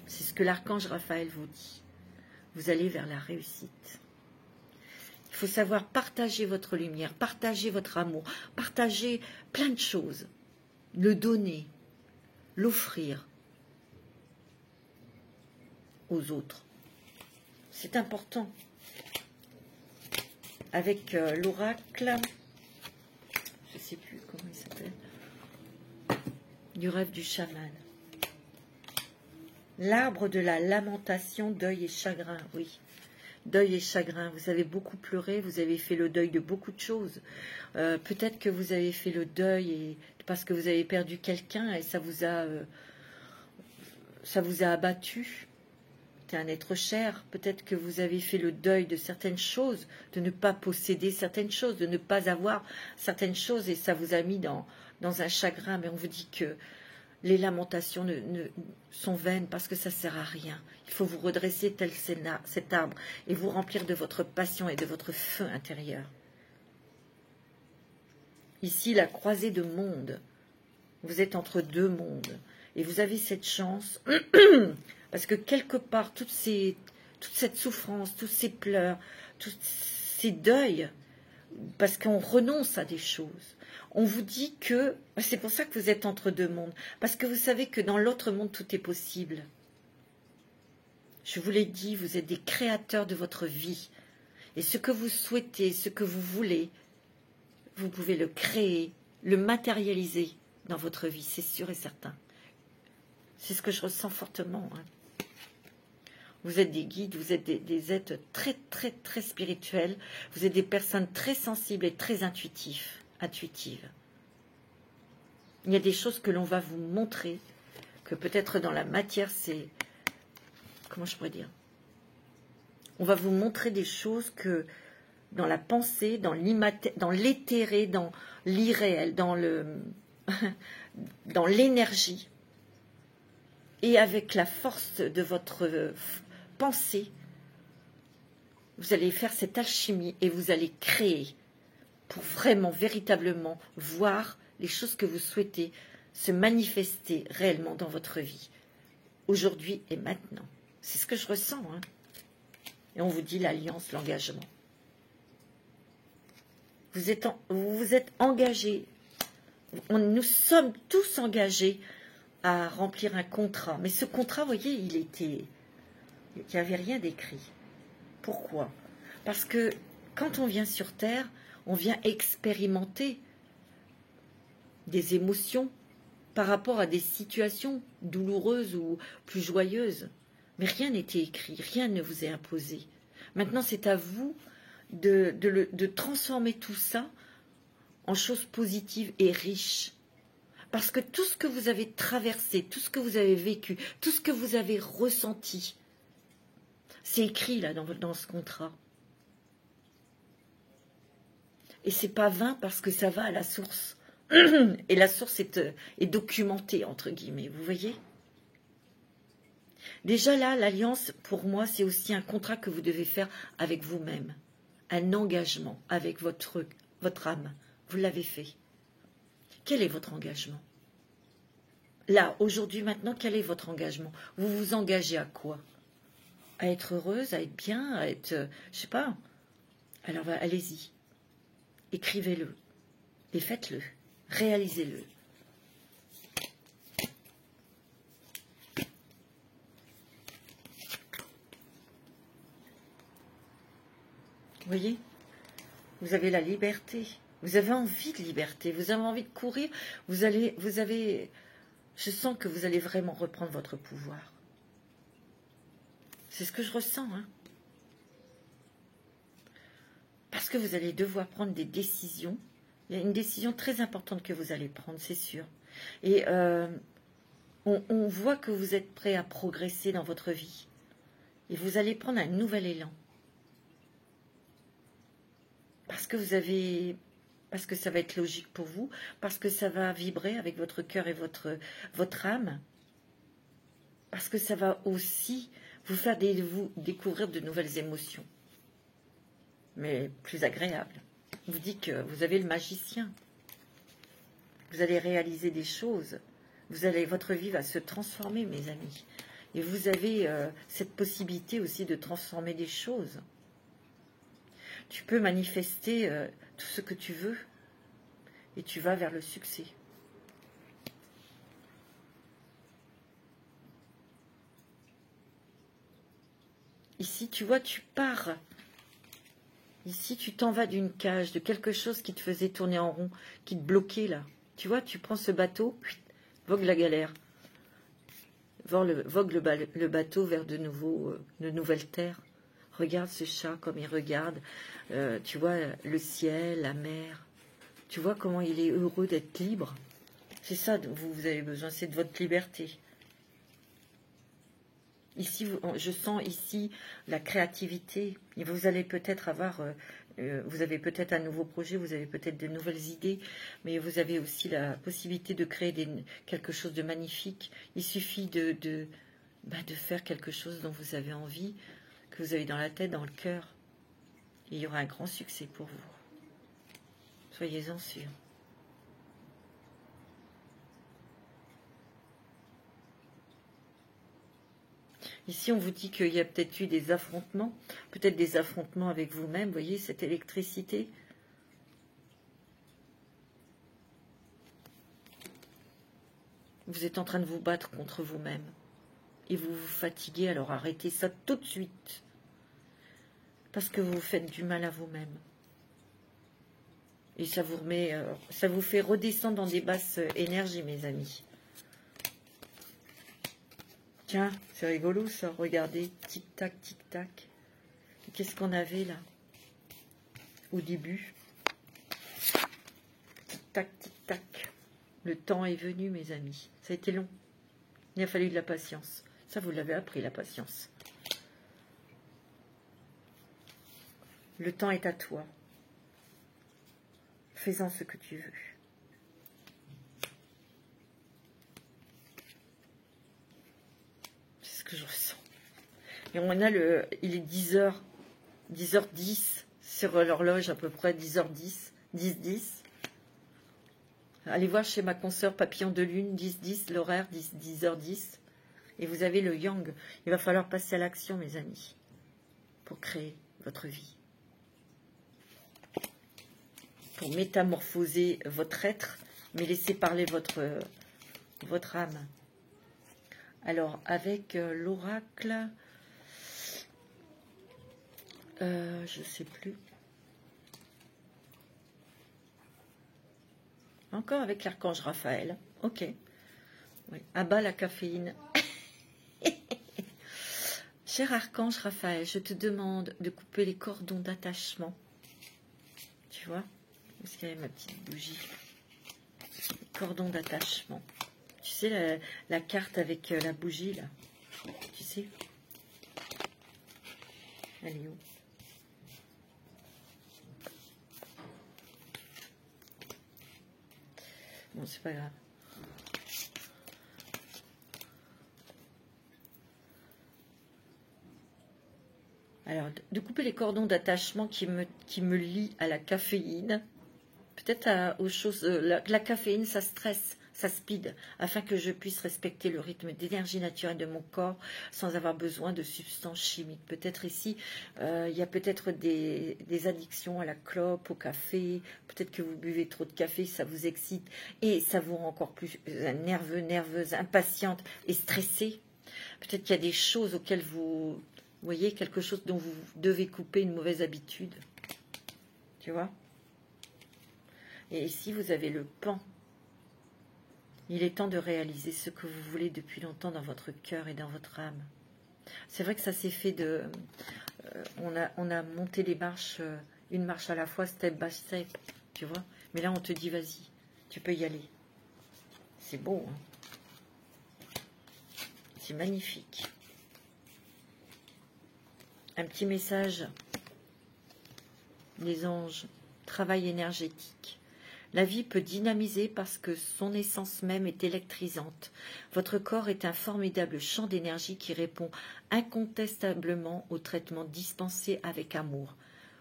S1: C'est ce que l'archange Raphaël vous dit. Vous allez vers la réussite. Il faut savoir partager votre lumière, partager votre amour, partager plein de choses. Le donner, l'offrir aux autres. C'est important. Avec l'oracle, je ne sais plus comment il s'appelle, du rêve du chaman. L'arbre de la lamentation, deuil et chagrin, oui. Deuil et chagrin, vous avez beaucoup pleuré, vous avez fait le deuil de beaucoup de choses. Peut-être que vous avez fait le deuil parce que vous avez perdu quelqu'un et ça vous a abattu. C'est un être cher. Peut-être que vous avez fait le deuil de certaines choses, de ne pas posséder certaines choses, de ne pas avoir certaines choses et ça vous a mis dans un chagrin. Mais on vous dit que les lamentations sont vaines parce que ça ne sert à rien. Il faut vous redresser tel cet arbre et vous remplir de votre passion et de votre feu intérieur. Ici, la croisée de mondes. Vous êtes entre deux mondes et vous avez cette chance parce que quelque part, toute cette souffrance, tous ces pleurs, tous ces deuils, parce qu'on renonce à des choses. On vous dit que, c'est pour ça que vous êtes entre deux mondes, parce que vous savez que dans l'autre monde, tout est possible. Je vous l'ai dit, vous êtes des créateurs de votre vie. Et ce que vous souhaitez, ce que vous voulez, vous pouvez le créer, le matérialiser dans votre vie, c'est sûr et certain. C'est ce que je ressens fortement. Vous êtes des guides, vous êtes des êtres très, très, très spirituels. Vous êtes des personnes très sensibles et très intuitives. Il y a des choses que l'on va vous montrer, que peut-être dans la matière, c'est... Comment je pourrais dire? On va vous montrer des choses que dans la pensée, dans l'éthéré, dans l'irréel, dans l'énergie, et avec la force de votre pensée, vous allez faire cette alchimie et vous allez créer pour vraiment, véritablement voir les choses que vous souhaitez se manifester réellement dans votre vie, aujourd'hui et maintenant. C'est ce que je ressens. Hein. Et on vous dit l'alliance, l'engagement. Vous êtes engagés. Nous sommes tous engagés à remplir un contrat. Mais ce contrat, vous voyez, il n'y avait rien d'écrit. Pourquoi? Parce que quand on vient sur Terre, on vient expérimenter des émotions par rapport à des situations douloureuses ou plus joyeuses. Mais rien n'était écrit, rien ne vous est imposé. Maintenant, c'est à vous de transformer tout ça en choses positives et riches. Parce que tout ce que vous avez traversé, tout ce que vous avez vécu, tout ce que vous avez ressenti, c'est écrit là dans ce contrat. Et c'est pas vain parce que ça va à la source. Et la source est documentée, entre guillemets, vous voyez? Déjà là, l'alliance, pour moi, c'est aussi un contrat que vous devez faire avec vous-même. Un engagement avec votre âme. Vous l'avez fait. Quel est votre engagement? Là, aujourd'hui, maintenant, quel est votre engagement? Vous vous engagez à quoi? À être heureuse, à être bien, à être... je sais pas. Alors, allez-y. Écrivez-le. Et faites-le. Réalisez-le. Vous voyez? Vous avez la liberté. Vous avez envie de liberté. Vous avez envie de courir. Je sens que vous allez vraiment reprendre votre pouvoir. C'est ce que je ressens. Hein. Parce que vous allez devoir prendre des décisions. Il y a une décision très importante que vous allez prendre, c'est sûr. Et on voit que vous êtes prêt à progresser dans votre vie. Et vous allez prendre un nouvel élan. Parce que ça va être logique pour vous, parce que ça va vibrer avec votre cœur et votre âme, parce que ça va aussi vous faire vous découvrir de nouvelles émotions, mais plus agréables. On vous dit que vous avez le magicien. Vous allez réaliser des choses. Votre vie va se transformer, mes amis. Et vous avez cette possibilité aussi de transformer des choses. Tu peux manifester tout ce que tu veux et tu vas vers le succès. Ici, tu vois, tu pars. Ici, tu t'en vas d'une cage, de quelque chose qui te faisait tourner en rond, qui te bloquait là. Tu vois, tu prends ce bateau, vogue la galère. Vogue le bateau vers de nouvelles terres. Regarde ce chat comme il regarde. Tu vois le ciel, la mer. Tu vois comment il est heureux d'être libre. C'est ça dont vous avez besoin, c'est de votre liberté. Ici, je sens ici la créativité. Et vous allez peut-être avoir, vous avez peut-être un nouveau projet, vous avez peut-être de nouvelles idées, mais vous avez aussi la possibilité de créer quelque chose de magnifique. Il suffit de faire quelque chose dont vous avez envie, que vous avez dans la tête, dans le cœur. Et il y aura un grand succès pour vous. Soyez-en sûrs. Ici, on vous dit qu'il y a peut-être eu des affrontements, avec vous-même, vous voyez, cette électricité. Vous êtes en train de vous battre contre vous-même. Et vous vous fatiguez, alors arrêtez ça tout de suite. Parce que vous faites du mal à vous-même. Et ça vous fait redescendre dans des basses énergies, mes amis. Tiens, c'est rigolo ça, regardez, tic-tac, tic-tac. Qu'est-ce qu'on avait là, au début? Tic-tac, tic-tac. Le temps est venu, mes amis. Ça a été long. Il a fallu de la patience. Ça, vous l'avez appris, la patience. Le temps est à toi. Fais-en ce que tu veux. C'est ce que je ressens. Et on a il est 10h10 sur l'horloge, à peu près 10h10, 10h10. Allez voir chez ma consoeur Papillon de Lune, 10-10, l'horaire, 10h10. Et vous avez le yang. Il va falloir passer à l'action, mes amis, pour créer votre vie. Pour métamorphoser votre être, mais laisser parler votre âme. Alors, avec l'oracle, je ne sais plus. Encore avec l'archange Raphaël. Ok. Oui. Abat la caféine. Cher archange Raphaël, je te demande de couper les cordons d'attachement. Tu vois? Parce qu'il y a ma petite bougie. Cordon d'attachement. Tu sais, la carte avec la bougie, là. Tu sais? Elle est où? Bon, c'est pas grave. Alors, de couper les cordons d'attachement qui me lient à la caféine. Peut-être aux choses... La caféine, ça stresse, ça speed, afin que je puisse respecter le rythme d'énergie naturelle de mon corps sans avoir besoin de substances chimiques. Peut-être ici, il y a peut-être des addictions à la clope, au café. Peut-être que vous buvez trop de café, ça vous excite et ça vous rend encore plus nerveux, nerveuse, impatiente et stressée. Peut-être qu'il y a des choses auxquelles vous voyez, quelque chose dont vous devez couper une mauvaise habitude. Tu vois? Et ici, vous avez le pan. Il est temps de réaliser ce que vous voulez depuis longtemps dans votre cœur et dans votre âme. C'est vrai que ça s'est fait de... on a monté les marches, une marche à la fois, step by step, tu vois. Mais là, on te dit, vas-y, tu peux y aller. C'est beau, hein? C'est magnifique. Un petit message des anges. Travail énergétique. La vie peut dynamiser parce que son essence même est électrisante. Votre corps est un formidable champ d'énergie qui répond incontestablement au traitement dispensé avec amour.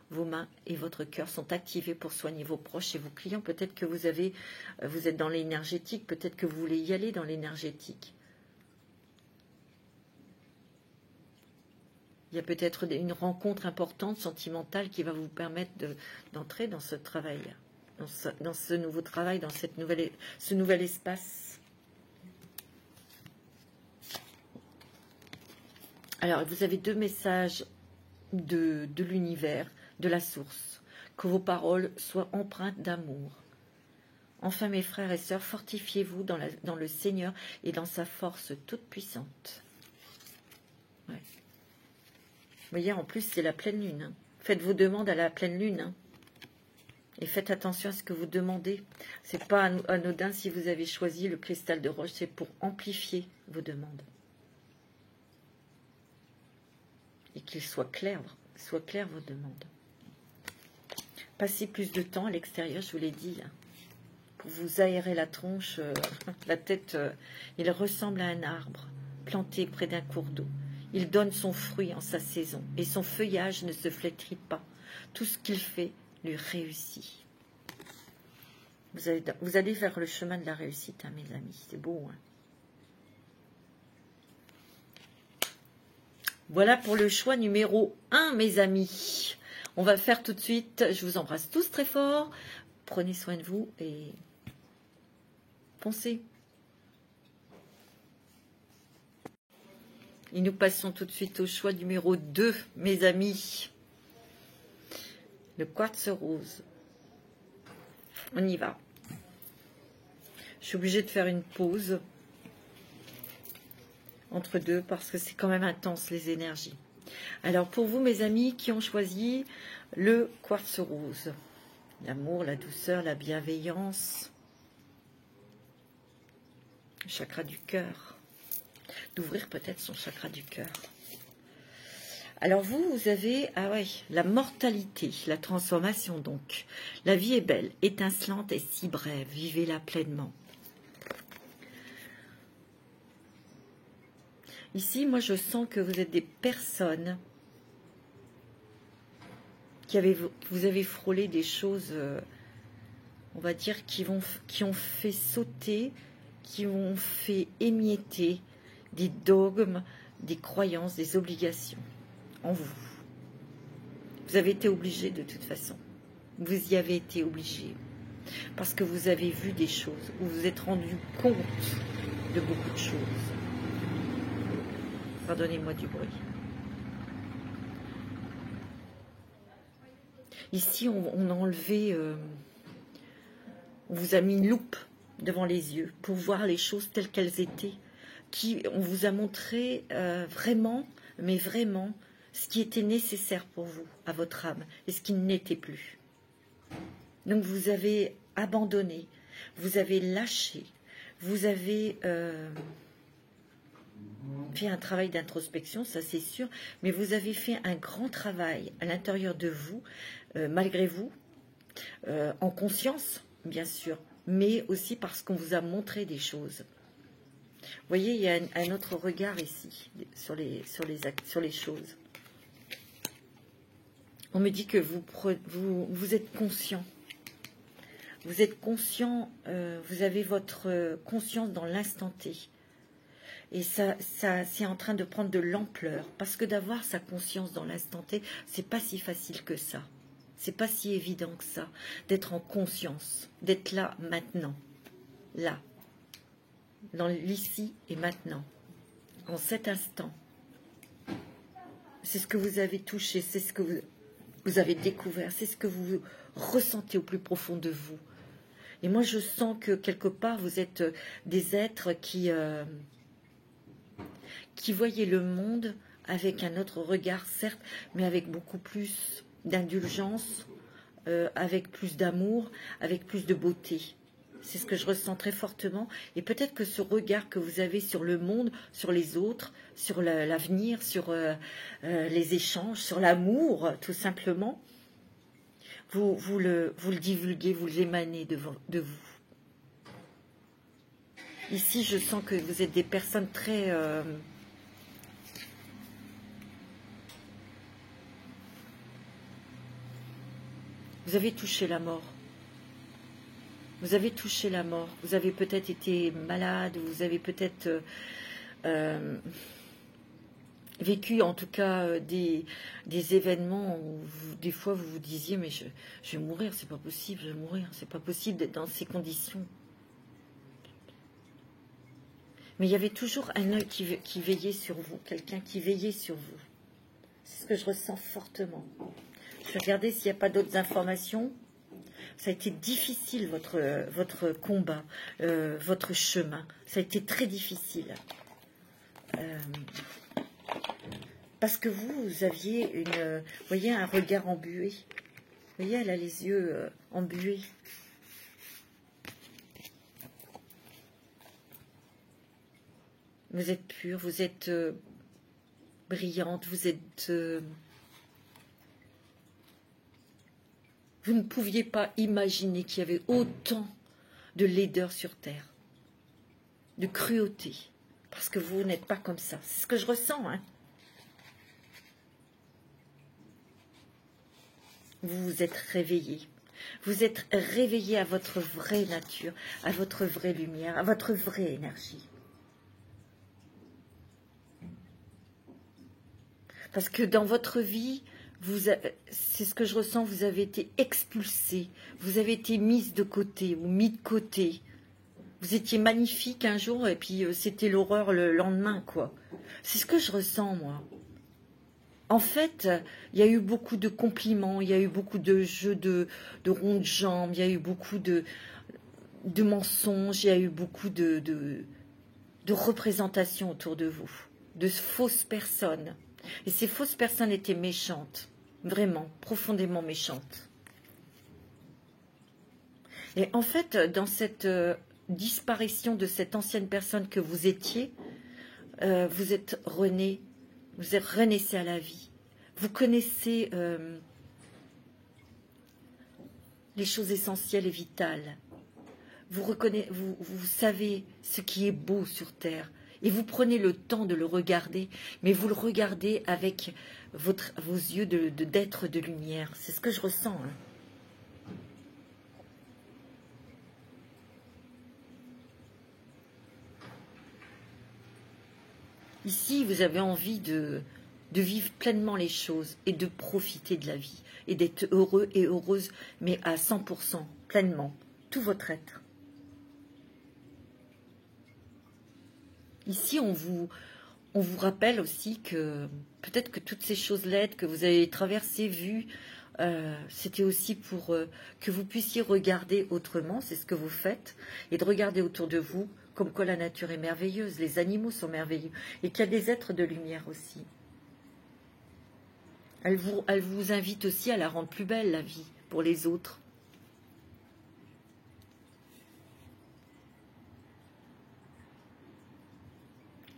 S1: Vos mains et votre cœur sont activés pour soigner vos proches et vos clients. Peut-être que vous êtes dans l'énergétique, peut-être que vous voulez y aller dans l'énergétique. Il y a peut-être une rencontre importante, sentimentale, qui va vous permettre d'entrer dans ce travail, dans ce nouveau travail, dans ce nouvel espace. Alors, vous avez deux messages de l'univers, de la source. Que vos paroles soient empreintes d'amour. Enfin, mes frères et sœurs, fortifiez-vous dans le Seigneur et dans sa force toute puissante. Ouais. Vous voyez, en plus, c'est la pleine lune. Hein. Faites vos demandes à la pleine lune. Hein. Et faites attention à ce que vous demandez. Ce n'est pas anodin si vous avez choisi le cristal de roche. C'est pour amplifier vos demandes. Et qu'il soit clair vos demandes. Passez plus de temps à l'extérieur, je vous l'ai dit. Hein, pour vous aérer la tronche, la tête. Il ressemble à un arbre planté près d'un cours d'eau. Il donne son fruit en sa saison, et son feuillage ne se flétrit pas. Tout ce qu'il fait lui réussit. Vous allez vers le chemin de la réussite, hein, mes amis. C'est beau. Hein. Voilà pour le choix numéro 1, mes amis. On va le faire tout de suite. Je vous embrasse tous très fort. Prenez soin de vous et foncez. Et nous passons tout de suite au choix numéro 2, mes amis. Le quartz rose. On y va. Je suis obligée de faire une pause entre deux parce que c'est quand même intense les énergies. Alors pour vous, mes amis, qui ont choisi le quartz rose. L'amour, la douceur, la bienveillance. Le chakra du cœur. D'ouvrir peut-être son chakra du cœur. Alors vous avez la mortalité, la transformation donc. La vie est belle, étincelante et si brève, vivez-la pleinement. Ici, moi je sens que vous êtes des personnes vous avez frôlé des choses on va dire, qui ont fait sauter, qui ont fait émietter des dogmes, des croyances, des obligations en vous. Vous avez été obligé de toute façon. Vous y avez été obligé. Parce que vous avez vu des choses, vous vous êtes rendu compte de beaucoup de choses. Pardonnez-moi du bruit. Ici, on a enlevé, on vous a mis une loupe devant les yeux pour voir les choses telles qu'elles étaient. On vous a montré vraiment, mais vraiment, ce qui était nécessaire pour vous, à votre âme, et ce qui n'était plus. Donc vous avez abandonné, vous avez lâché, vous avez fait un travail d'introspection, ça c'est sûr, mais vous avez fait un grand travail à l'intérieur de vous, malgré vous, en conscience, bien sûr, mais aussi parce qu'on vous a montré des choses. Vous voyez, il y a un autre regard ici, sur les choses. On me dit que vous êtes conscient. Vous êtes conscient, vous avez votre conscience dans l'instant T. Et ça c'est en train de prendre de l'ampleur. Parce que d'avoir sa conscience dans l'instant T, c'est pas si facile que ça. C'est pas si évident que ça. D'être en conscience, d'être là maintenant. Là. Dans l'ici et maintenant. En cet instant. C'est ce que vous avez touché, c'est ce que vous avez découvert, c'est ce que vous ressentez au plus profond de vous. Et moi, je sens que quelque part, vous êtes des êtres qui voyaient le monde avec un autre regard, certes, mais avec beaucoup plus d'indulgence, avec plus d'amour, avec plus de beauté. C'est ce que je ressens très fortement. Et peut-être que ce regard que vous avez sur le monde, sur les autres, sur l'avenir, sur les échanges, sur l'amour, tout simplement, vous le divulguez, vous l'émanez de vous. Ici, je sens que vous êtes des personnes très... vous avez touché la mort. Vous avez touché la mort. Vous avez peut-être été malade, vous avez peut-être vécu en tout cas des événements où des fois vous vous disiez mais je vais mourir, c'est pas possible, je vais mourir, c'est pas possible d'être dans ces conditions. Mais il y avait toujours un œil qui veillait sur vous, quelqu'un qui veillait sur vous. C'est ce que je ressens fortement. Je vais regarder s'il n'y a pas d'autres informations. Ça a été difficile votre combat, votre chemin. Ça a été très difficile. Parce que vous aviez vous voyez, un regard embué. Vous voyez, elle a les yeux embués. Vous êtes pure, vous êtes brillante, vous êtes... vous ne pouviez pas imaginer qu'il y avait autant de laideur sur Terre, de cruauté, parce que vous n'êtes pas comme ça. C'est ce que je ressens, hein. Vous vous êtes réveillé. Vous êtes réveillé à votre vraie nature, à votre vraie lumière, à votre vraie énergie. Parce que dans votre vie, c'est ce que je ressens, vous avez été expulsé, vous avez été mise de côté ou mis de côté. Vous étiez magnifique un jour et puis c'était l'horreur le lendemain, quoi. C'est ce que je ressens, moi. En fait, il y a eu beaucoup de compliments, il y a eu beaucoup de jeux de ronds de jambes, il y a eu beaucoup de mensonges, il y a eu beaucoup de représentations autour de vous, de fausses personnes. Et ces fausses personnes étaient méchantes, vraiment, profondément méchantes. Et en fait, dans cette disparition de cette ancienne personne que vous étiez, vous êtes rené, vous êtes renaissé à la vie. Vous connaissez les choses essentielles et vitales. Vous savez ce qui est beau sur Terre. Et vous prenez le temps de le regarder, mais vous le regardez avec vos yeux d'être de lumière. C'est ce que je ressens. Hein. Ici, vous avez envie de vivre pleinement les choses et de profiter de la vie et d'être heureux et heureuse, mais à 100%, pleinement, tout votre être. Ici, on vous rappelle aussi que peut-être que toutes ces choses laides que vous avez traversées, vues, c'était aussi pour que vous puissiez regarder autrement, c'est ce que vous faites, et de regarder autour de vous comme quoi la nature est merveilleuse, les animaux sont merveilleux, et qu'il y a des êtres de lumière aussi. Elle vous invite aussi à la rendre plus belle, la vie, pour les autres.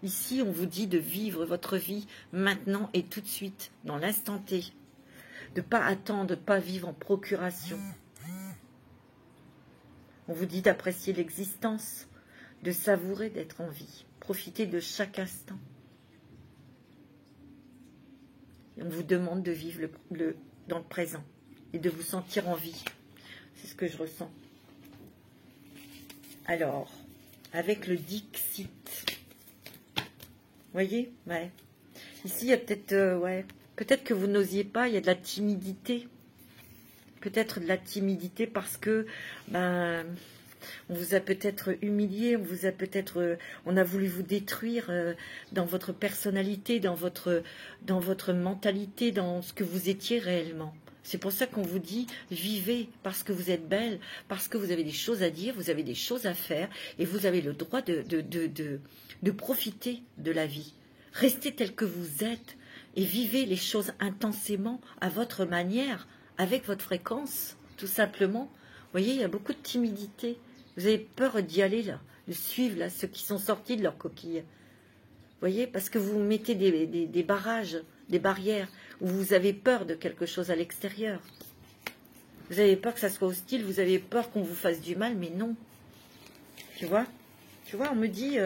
S1: Ici, on vous dit de vivre votre vie maintenant et tout de suite, dans l'instant T. De ne pas attendre, de ne pas vivre en procuration. On vous dit d'apprécier l'existence, de savourer d'être en vie, profiter de chaque instant. Et on vous demande de vivre dans le présent et de vous sentir en vie. C'est ce que je ressens. Alors, avec le Dixit, vous voyez, ouais. Ici, il y a peut-être, ouais, peut-être que vous n'osiez pas, il y a de la timidité. Peut-être de la timidité parce que, ben, on vous a peut-être humilié, on a voulu vous détruire dans votre personnalité, dans votre mentalité, dans ce que vous étiez réellement. C'est pour ça qu'on vous dit, vivez parce que vous êtes belle, parce que vous avez des choses à dire, vous avez des choses à faire, et vous avez le droit de profiter de la vie. Restez tel que vous êtes et vivez les choses intensément, à votre manière, avec votre fréquence, tout simplement. Vous voyez, il y a beaucoup de timidité. Vous avez peur d'y aller, là, de suivre là, ceux qui sont sortis de leur coquille. Vous voyez, parce que vous mettez des barrages, des barrières, où vous avez peur de quelque chose à l'extérieur. Vous avez peur que ça soit hostile, vous avez peur qu'on vous fasse du mal, mais non. Tu vois, on me dit,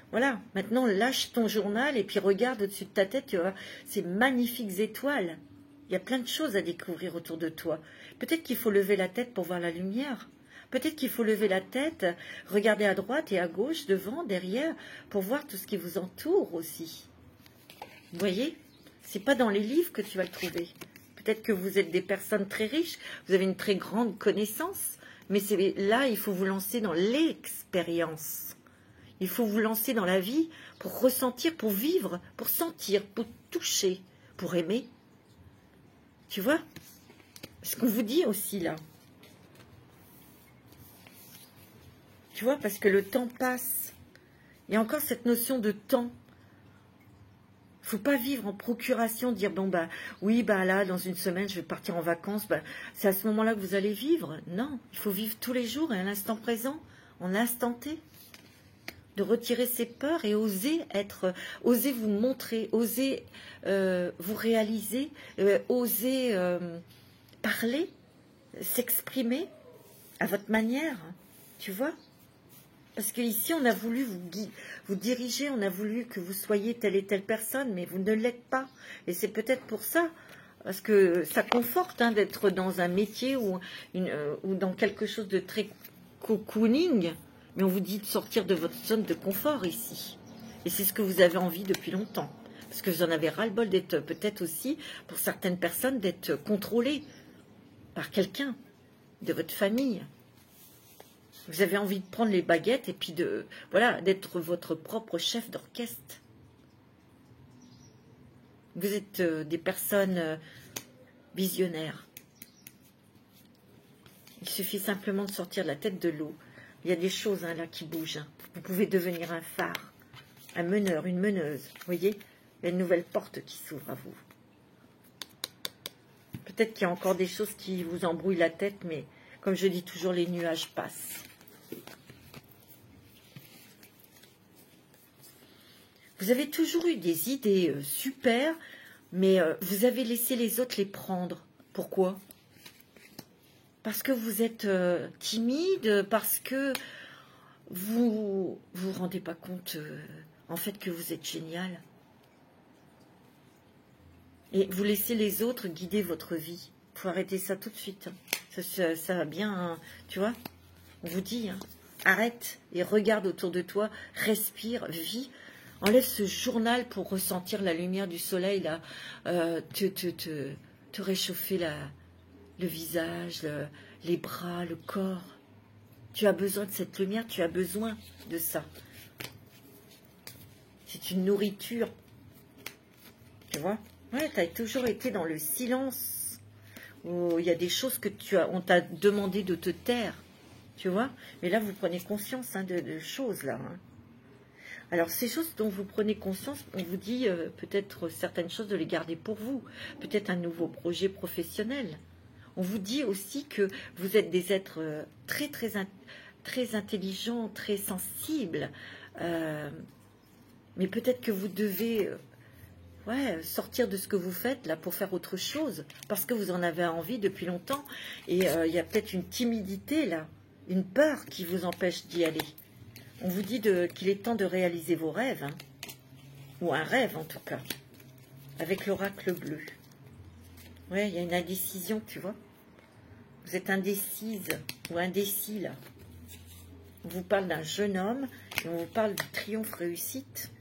S1: voilà, maintenant lâche ton journal et puis regarde au-dessus de ta tête, tu vois, ces magnifiques étoiles. Il y a plein de choses à découvrir autour de toi. Peut-être qu'il faut lever la tête pour voir la lumière. Peut-être qu'il faut lever la tête, regarder à droite et à gauche, devant, derrière, pour voir tout ce qui vous entoure aussi. Vous voyez? C'est pas dans les livres que tu vas le trouver. Peut-être que vous êtes des personnes très riches, vous avez une très grande connaissance, mais là, il faut vous lancer dans l'expérience. Il faut vous lancer dans la vie pour ressentir, pour vivre, pour sentir, pour toucher, pour aimer. Tu vois? Ce qu'on vous dit aussi là. Tu vois, parce que le temps passe. Il y a encore cette notion de temps. Il ne faut pas vivre en procuration, dire, bon, bah, oui, bah là, dans une semaine, je vais partir en vacances. Bah, c'est à ce moment-là que vous allez vivre. Non, il faut vivre tous les jours et à l'instant présent, en instant T. De retirer ses peurs et oser oser vous montrer, oser vous réaliser, oser parler, s'exprimer à votre manière. Tu vois? Parce qu'ici, on a voulu vous diriger, on a voulu que vous soyez telle et telle personne, mais vous ne l'êtes pas. Et c'est peut-être pour ça, parce que ça conforte d'être dans un métier ou dans quelque chose de très cocooning, mais on vous dit de sortir de votre zone de confort ici. Et c'est ce que vous avez envie depuis longtemps. Parce que vous en avez ras-le-bol d'être, peut-être aussi, pour certaines personnes, d'être contrôlées par quelqu'un de votre famille. Vous avez envie de prendre les baguettes et puis d'être votre propre chef d'orchestre. Vous êtes des personnes visionnaires. Il suffit simplement de sortir de la tête de l'eau. Il y a des choses là qui bougent. Vous pouvez devenir un phare, un meneur, une meneuse. Vous voyez, il y a une nouvelle porte qui s'ouvre à vous. Peut-être qu'il y a encore des choses qui vous embrouillent la tête, mais comme je dis toujours, les nuages passent. Vous avez toujours eu des idées super, mais vous avez laissé les autres les prendre. Pourquoi? Parce que vous êtes timide, parce que vous vous rendez pas compte en fait que vous êtes génial. Et vous laissez les autres guider votre vie. Il faut arrêter ça tout de suite. Ça va bien, hein, tu vois. On vous dit, hein, arrête et regarde autour de toi, respire, vis. Enlève ce journal pour ressentir la lumière du soleil, là, te réchauffer le visage, les bras, le corps. Tu as besoin de cette lumière, tu as besoin de ça. C'est une nourriture. Tu vois? Ouais, tu as toujours été dans le silence. Où il y a des choses que on t'a demandé de te taire. Tu vois? Mais là, vous prenez conscience de choses, là. Hein. Alors, ces choses dont vous prenez conscience, on vous dit peut-être certaines choses de les garder pour vous. Peut-être un nouveau projet professionnel. On vous dit aussi que vous êtes des êtres très, très, très intelligents, très sensibles. Mais peut-être que vous devez sortir de ce que vous faites là pour faire autre chose. Parce que vous en avez envie depuis longtemps. Et il y a peut-être une timidité là, une peur qui vous empêche d'y aller. On vous dit qu'il est temps de réaliser vos rêves. Hein. Ou un rêve en tout cas. Avec l'oracle bleu. Ouais, il y a une indécision, tu vois. Vous êtes indécise ou indécis là. On vous parle d'un jeune homme et on vous parle du triomphe réussite.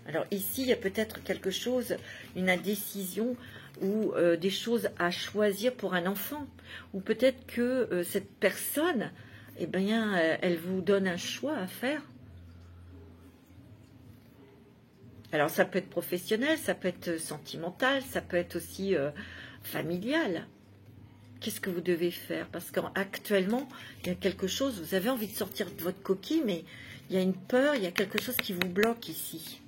S1: Alors ici, il y a peut-être quelque chose, une indécision ou des choses à choisir pour un enfant. Ou peut-être que cette personne, eh bien, elle vous donne un choix à faire. Alors ça peut être professionnel, ça peut être sentimental, ça peut être aussi familial. Qu'est-ce que vous devez faire? Parce qu'actuellement, il y a quelque chose, vous avez envie de sortir de votre coquille, mais il y a une peur, il y a quelque chose qui vous bloque ici.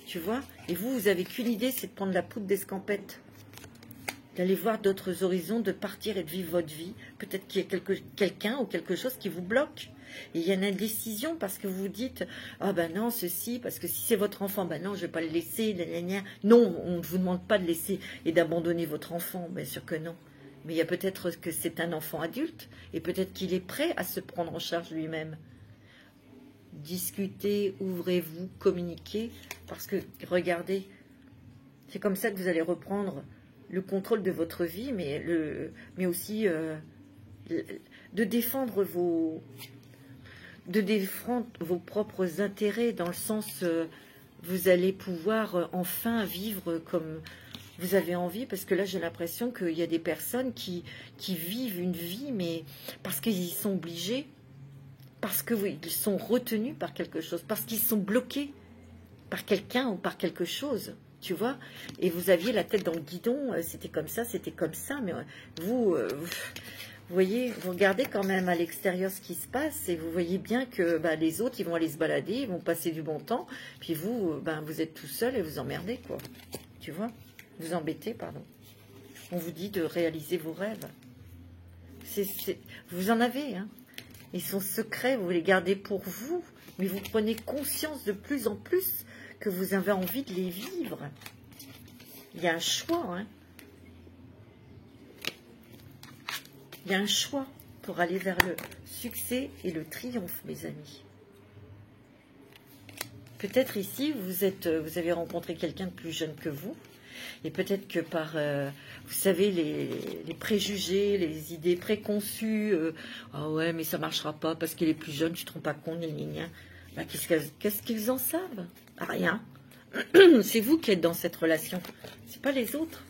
S1: Tu vois? Et vous avez qu'une idée, c'est de prendre la poudre d'escampette. D'aller voir d'autres horizons, de partir et de vivre votre vie. Peut-être qu'il y a quelqu'un ou quelque chose qui vous bloque. Et il y a une indécision parce que vous vous dites « Ah ben non, ceci, parce que si c'est votre enfant, ben non, je ne vais pas le laisser. » Non, on ne vous demande pas de laisser et d'abandonner votre enfant, bien sûr que non. Mais il y a peut-être que c'est un enfant adulte et peut-être qu'il est prêt à se prendre en charge lui-même. Discutez, ouvrez-vous, communiquez, parce que, regardez, c'est comme ça que vous allez reprendre le contrôle de votre vie, mais aussi de défendre vos propres intérêts, dans le sens, vous allez pouvoir enfin vivre comme vous avez envie, parce que là, j'ai l'impression qu'il y a des personnes qui vivent une vie, mais parce qu'ils sont obligés, parce qu'ils sont retenus par quelque chose, parce qu'ils sont bloqués par quelqu'un ou par quelque chose, tu vois. Et vous aviez la tête dans le guidon, c'était comme ça, mais vous voyez, vous regardez quand même à l'extérieur ce qui se passe, et vous voyez bien que les autres, ils vont aller se balader, ils vont passer du bon temps, puis vous, vous êtes tout seul et vous emmerdez, quoi. Tu vois, vous embêtez, pardon. On vous dit de réaliser vos rêves. Vous en avez, hein. Ils sont secrets, vous les gardez pour vous, mais vous prenez conscience de plus en plus que vous avez envie de les vivre. Il y a un choix, hein. Il y a un choix pour aller vers le succès et le triomphe, mes amis. Peut-être ici, vous avez rencontré quelqu'un de plus jeune que vous, et peut-être que par, vous savez, les préjugés, les idées préconçues, ah ouais, mais ça marchera pas parce qu'il est plus jeune, tu te rends pas compte, qu'est-ce qu'ils en savent? Rien. C'est vous qui êtes dans cette relation, c'est pas les autres.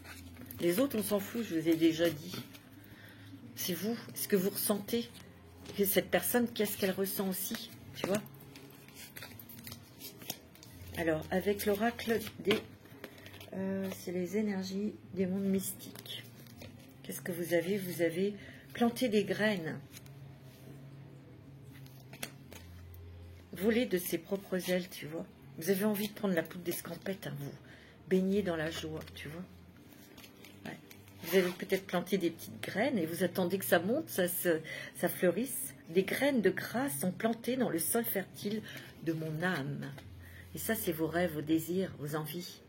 S1: Les autres, on s'en fout, je vous ai déjà dit. C'est vous, ce que vous ressentez. Et cette personne, qu'est-ce qu'elle ressent aussi, tu vois? Alors, avec l'oracle des... c'est les énergies des mondes mystiques. Qu'est-ce que vous avez? Vous avez planté des graines. Voler de ses propres ailes, tu vois. Vous avez envie de prendre la poudre d'escampette, hein, vous. Baigner dans la joie, tu vois. Ouais. Vous avez peut-être planté des petites graines et vous attendez que ça monte, ça fleurisse. Des graines de grâce sont plantées dans le sol fertile de mon âme. Et ça, c'est vos rêves, vos désirs, vos envies.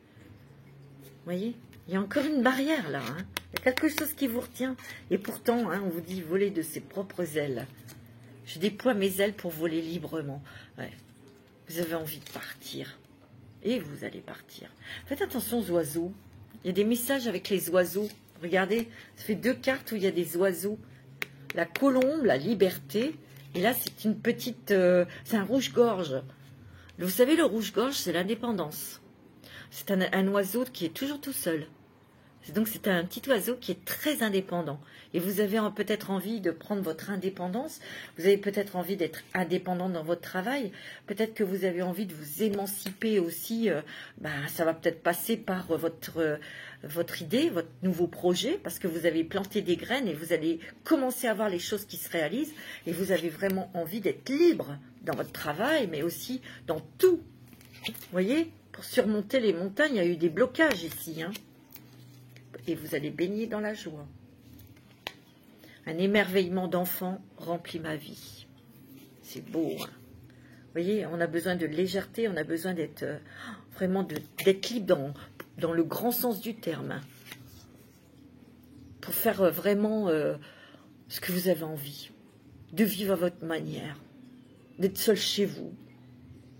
S1: Vous voyez, il y a encore une barrière là. Hein. Il y a quelque chose qui vous retient. Et pourtant, hein, on vous dit voler de ses propres ailes. Je déploie mes ailes pour voler librement. Ouais. Vous avez envie de partir. Et vous allez partir. Faites attention aux oiseaux. Il y a des messages avec les oiseaux. Regardez, ça fait 2 cartes où il y a des oiseaux. La colombe, la liberté. Et là, c'est une petite... c'est un rouge-gorge. Vous savez, le rouge-gorge, c'est l'indépendance. C'est un oiseau qui est toujours tout seul. Donc c'est un petit oiseau qui est très indépendant. Et vous avez peut-être envie de prendre votre indépendance. Vous avez peut-être envie d'être indépendant dans votre travail. Peut-être que vous avez envie de vous émanciper aussi. Ça va peut-être passer par votre idée, votre nouveau projet, parce que vous avez planté des graines et vous allez commencer à voir les choses qui se réalisent. Et vous avez vraiment envie d'être libre dans votre travail, mais aussi dans tout. Vous voyez, pour surmonter les montagnes, il y a eu des blocages ici, hein. Et vous allez baigner dans la joie. Un émerveillement d'enfant remplit ma vie. C'est beau, hein. Vous voyez, on a besoin de légèreté, on a besoin d'être vraiment d'être libre dans le grand sens du terme. Hein, pour faire vraiment ce que vous avez envie. De vivre à votre manière. D'être seul chez vous.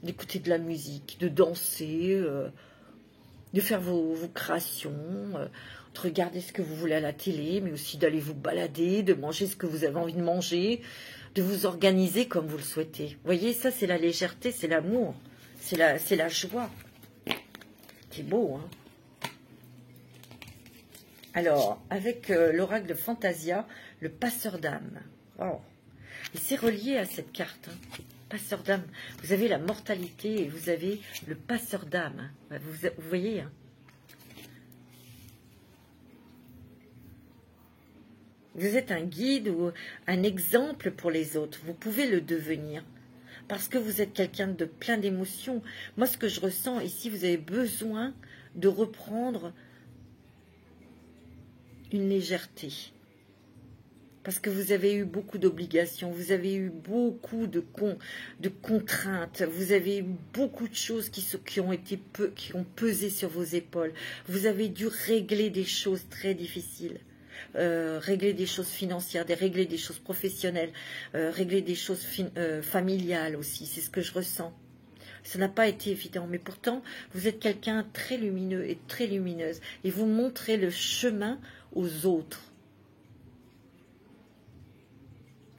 S1: D'écouter de la musique, de danser, de faire vos créations, de regarder ce que vous voulez à la télé, mais aussi d'aller vous balader, de manger ce que vous avez envie de manger, de vous organiser comme vous le souhaitez. Vous voyez, ça c'est la légèreté, c'est l'amour, c'est la joie. C'est beau, hein. Alors, avec l'oracle de Fantasia, le passeur d'âme. Oh. Et c'est relié à cette carte, hein. Passeur d'âme. Vous avez la mortalité et vous avez le passeur d'âme. Vous voyez, hein. Vous êtes un guide ou un exemple pour les autres. Vous pouvez le devenir. Parce que vous êtes quelqu'un de plein d'émotions. Moi, ce que je ressens ici, vous avez besoin de reprendre une légèreté. Parce que vous avez eu beaucoup d'obligations, vous avez eu beaucoup de contraintes, vous avez eu beaucoup de choses qui ont pesé sur vos épaules. Vous avez dû régler des choses très difficiles. Régler des choses financières, régler des choses professionnelles, régler des choses familiales aussi, c'est ce que je ressens. Ça n'a pas été évident, mais pourtant, vous êtes quelqu'un de très lumineux et très lumineuse, et vous montrez le chemin aux autres.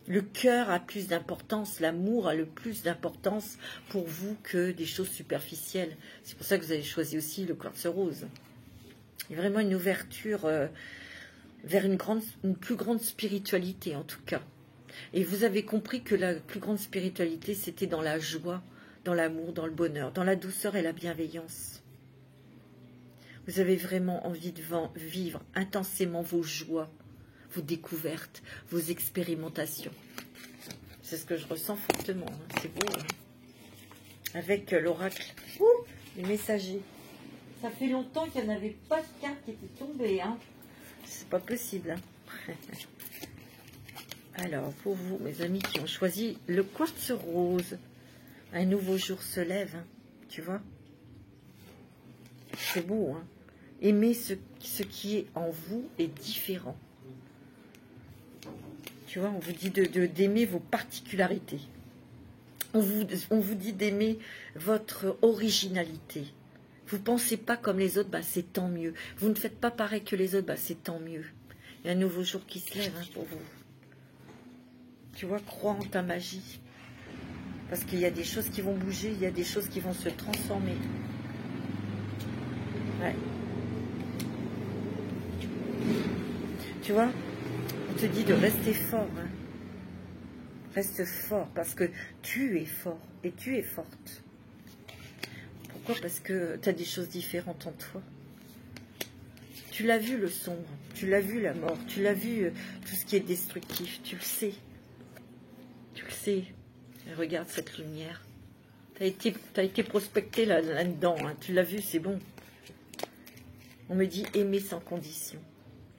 S1: Le cœur a plus d'importance, l'amour a le plus d'importance pour vous que des choses superficielles. C'est pour ça que vous avez choisi aussi le quartz rose. Il y a vraiment une ouverture vers une plus grande spiritualité en tout cas. Et vous avez compris que la plus grande spiritualité, c'était dans la joie, dans l'amour, dans le bonheur, dans la douceur et la bienveillance. Vous avez vraiment envie de vivre intensément vos joies, vos découvertes, vos expérimentations. C'est ce que je ressens fortement, hein. C'est beau, hein. Avec l'oracle, les messagers. Ça fait longtemps qu'il n'y en avait pas de carte qui était tombée, hein. C'est pas possible, hein. Alors, pour vous, mes amis qui ont choisi le quartz rose, un nouveau jour se lève, hein, tu vois. C'est beau, hein. Aimer ce qui est en vous est différent. Tu vois, on vous dit d'aimer vos particularités. On vous dit d'aimer votre originalité. Vous ne pensez pas comme les autres, c'est tant mieux. Vous ne faites pas pareil que les autres, c'est tant mieux. Il y a un nouveau jour qui se lève, hein, pour vous. Tu vois, crois en ta magie. Parce qu'il y a des choses qui vont bouger, il y a des choses qui vont se transformer. Ouais. Tu vois, on te dit de rester fort. Hein. Reste fort parce que tu es fort et tu es forte. Pourquoi? Parce que tu as des choses différentes en toi. Tu l'as vu le sombre, tu l'as vu la mort, tu l'as vu tout ce qui est destructif, tu le sais. Tu le sais. Et regarde cette lumière. Tu as été prospecté là-dedans, hein. Tu l'as vu, c'est bon. On me dit aimer sans condition.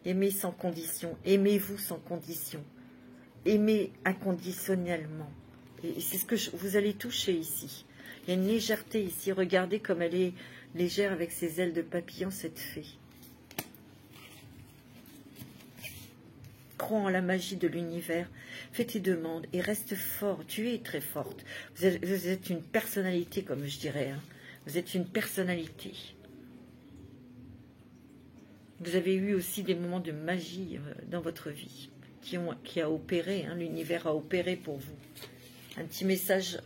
S1: Aimer sans condition. Aimez-vous sans condition. Aimez inconditionnellement. Et c'est ce que vous allez toucher ici. Il y a une légèreté ici. Regardez comme elle est légère avec ses ailes de papillon, cette fée. Crois en la magie de l'univers. Fais tes demandes et reste fort. Tu es très forte. Vous êtes une personnalité, comme je dirais. Hein. Vous êtes une personnalité. Vous avez eu aussi des moments de magie dans votre vie qui a opéré, hein, l'univers a opéré pour vous. Un petit message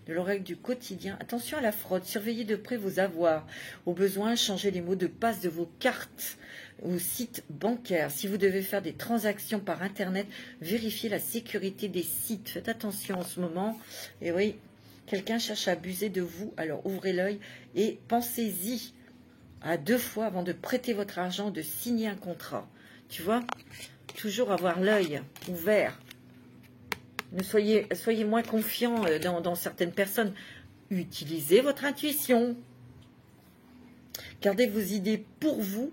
S1: de l'oracle du quotidien. Attention à la fraude, surveillez de près vos avoirs. Au besoin, changez les mots de passe de vos cartes ou sites bancaires. Si vous devez faire des transactions par Internet, vérifiez la sécurité des sites. Faites attention en ce moment. Et oui, quelqu'un cherche à abuser de vous, alors ouvrez l'œil et pensez-y à 2 fois avant de prêter votre argent, de signer un contrat. Tu vois, toujours avoir l'œil ouvert. Soyez moins confiant dans certaines personnes. Utilisez votre intuition. Gardez vos idées pour vous,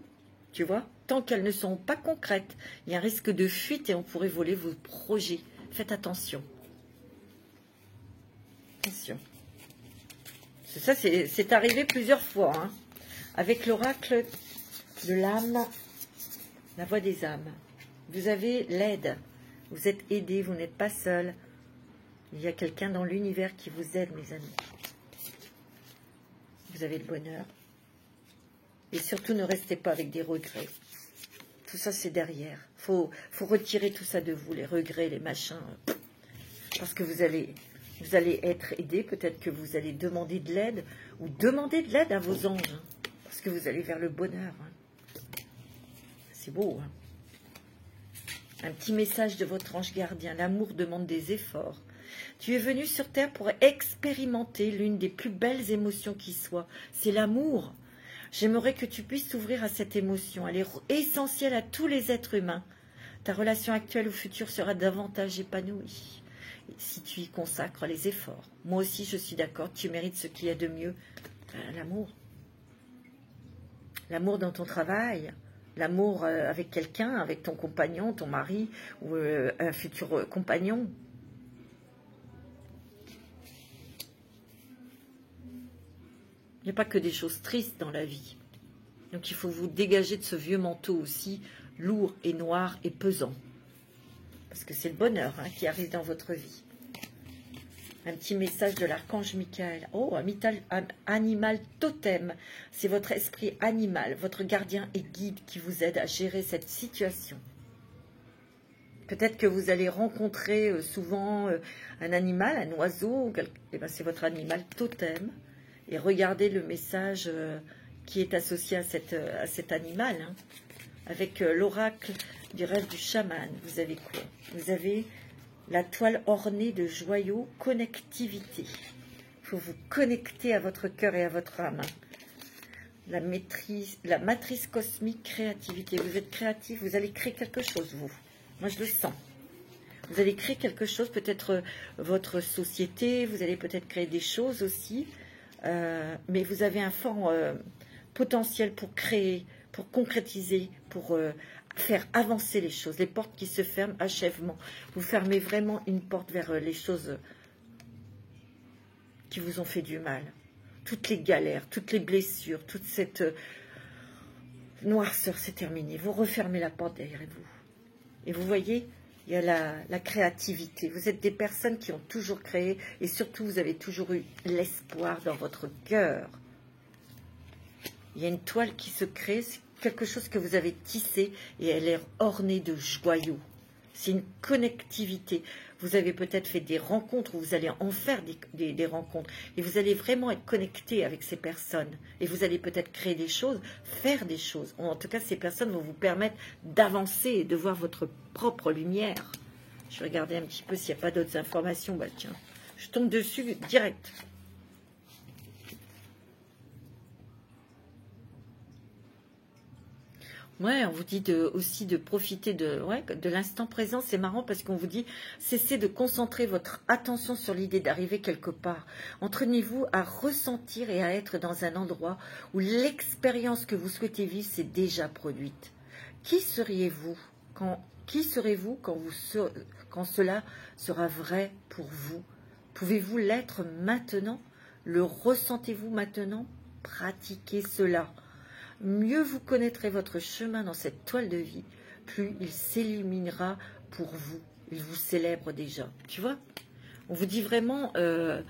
S1: tu vois, tant qu'elles ne sont pas concrètes. Il y a un risque de fuite et on pourrait voler vos projets. Faites attention. Attention. Ça, c'est arrivé plusieurs fois, hein. Avec l'oracle de l'âme, la voix des âmes. Vous avez l'aide. Vous êtes aidé, vous n'êtes pas seul. Il y a quelqu'un dans l'univers qui vous aide, mes amis. Vous avez le bonheur. Et surtout, ne restez pas avec des regrets. Tout ça, c'est derrière. Faut retirer tout ça de vous, les regrets, les machins. Parce que vous allez être aidé. Peut-être que vous allez demander de l'aide. Ou demander de l'aide à vos anges. Hein. Parce que vous allez vers le bonheur. Hein. C'est beau. Hein. Un petit message de votre ange gardien. L'amour demande des efforts. Tu es venu sur Terre pour expérimenter l'une des plus belles émotions qui soit. C'est l'amour. J'aimerais que tu puisses t'ouvrir à cette émotion. Elle est essentielle à tous les êtres humains. Ta relation actuelle ou future sera davantage épanouie si tu y consacres les efforts. Moi aussi, je suis d'accord. Tu mérites ce qu'il y a de mieux. L'amour. L'amour dans ton travail. L'amour avec quelqu'un, avec ton compagnon, ton mari ou un futur compagnon. Il n'y a pas que des choses tristes dans la vie. Donc il faut vous dégager de ce vieux manteau aussi, lourd et noir et pesant. Parce que c'est le bonheur hein, qui arrive dans votre vie. Un petit message de l'archange Michael. Oh, un animal totem. C'est votre esprit animal, votre gardien et guide qui vous aide à gérer cette situation. Peut-être que vous allez rencontrer souvent un animal, un oiseau. Eh ben, c'est votre animal totem. Et regardez le message qui est associé à cet animal. Hein. Avec l'oracle du rêve du chaman, vous avez quoi? Vous avez la toile ornée de joyaux, connectivité. Il faut vous connecter à votre cœur et à votre âme. La matrice cosmique, créativité. Vous êtes créatif, vous allez créer quelque chose, vous. Moi, je le sens. Vous allez créer quelque chose, peut-être votre société, vous allez peut-être créer des choses aussi. Mais vous avez un fort potentiel pour créer, pour concrétiser, pour faire avancer les choses. Les portes qui se ferment, achèvement. Vous fermez vraiment une porte vers les choses qui vous ont fait du mal. Toutes les galères, toutes les blessures, toute cette noirceur, c'est terminé. Vous refermez la porte derrière vous. Et vous voyez, il y a la créativité. Vous êtes des personnes qui ont toujours créé et surtout, vous avez toujours eu l'espoir dans votre cœur. Il y a une toile qui se crée, c'est quelque chose que vous avez tissé et elle est ornée de joyaux. C'est une connectivité. Vous avez peut-être fait des rencontres, ou vous allez en faire des rencontres. Et vous allez vraiment être connecté avec ces personnes. Et vous allez peut-être créer des choses, faire des choses. Ou en tout cas, ces personnes vont vous permettre d'avancer et de voir votre propre lumière. Je vais regarder un petit peu s'il n'y a pas d'autres informations. Bah, tiens, je tombe dessus direct. Ouais, on vous dit aussi de profiter de l'instant présent. C'est marrant parce qu'on vous dit, cessez de concentrer votre attention sur l'idée d'arriver quelque part. Entraînez-vous à ressentir et à être dans un endroit où l'expérience que vous souhaitez vivre s'est déjà produite. Qui seriez-vous quand cela sera vrai pour vous? Pouvez-vous l'être maintenant? Le ressentez-vous maintenant? Pratiquez cela. Mieux vous connaîtrez votre chemin dans cette toile de vie, plus il s'illuminera pour vous. Il vous célèbre déjà. Tu vois? On vous dit vraiment de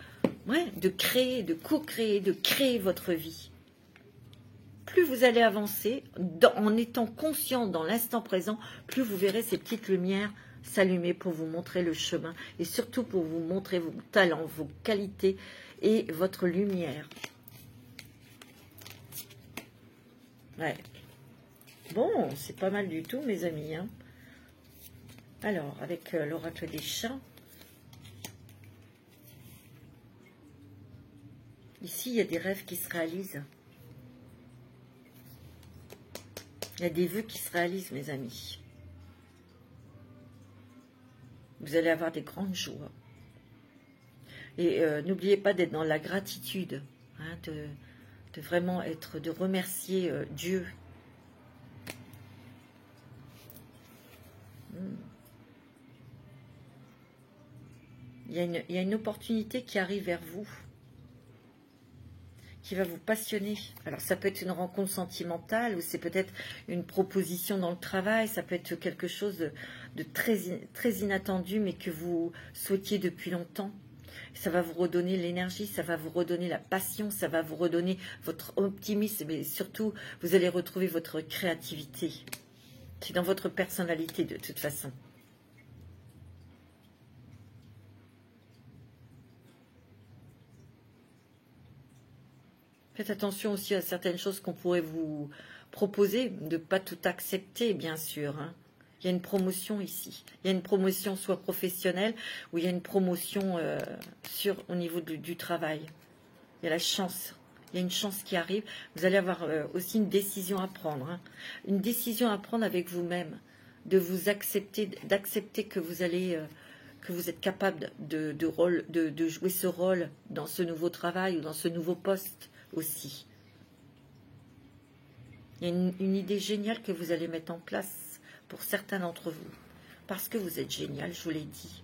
S1: créer, de co-créer, de créer votre vie. Plus vous allez avancer, en étant conscient dans l'instant présent, plus vous verrez ces petites lumières s'allumer pour vous montrer le chemin et surtout pour vous montrer vos talents, vos qualités et votre lumière. Ouais. Bon, c'est pas mal du tout, mes amis. Hein. Alors, avec l'oracle des chats, ici, il y a des rêves qui se réalisent. Il y a des vœux qui se réalisent, mes amis. Vous allez avoir des grandes joies. Et n'oubliez pas d'être dans la gratitude, hein, de vraiment être, de remercier Dieu. Il y a une opportunité qui arrive vers vous, qui va vous passionner. Alors ça peut être une rencontre sentimentale, ou c'est peut-être une proposition dans le travail, ça peut être quelque chose de très inattendu, mais que vous souhaitiez depuis longtemps. Ça va vous redonner l'énergie, ça va vous redonner la passion, ça va vous redonner votre optimisme, et surtout, vous allez retrouver votre créativité. C'est dans votre personnalité de toute façon. Faites attention aussi à certaines choses qu'on pourrait vous proposer, de ne pas tout accepter, bien sûr. Hein. Il y a une promotion ici. Il y a une promotion soit professionnelle, ou il y a une promotion au niveau du travail. Il y a la chance. Il y a une chance qui arrive. Vous allez avoir aussi une décision à prendre. Hein. Une décision à prendre avec vous-même. De vous accepter, d'accepter que vous allez... que vous êtes capable de jouer ce rôle dans ce nouveau travail ou dans ce nouveau poste aussi. Il y a une idée géniale que vous allez mettre en place pour certains d'entre vous. Parce que vous êtes génial, je vous l'ai dit.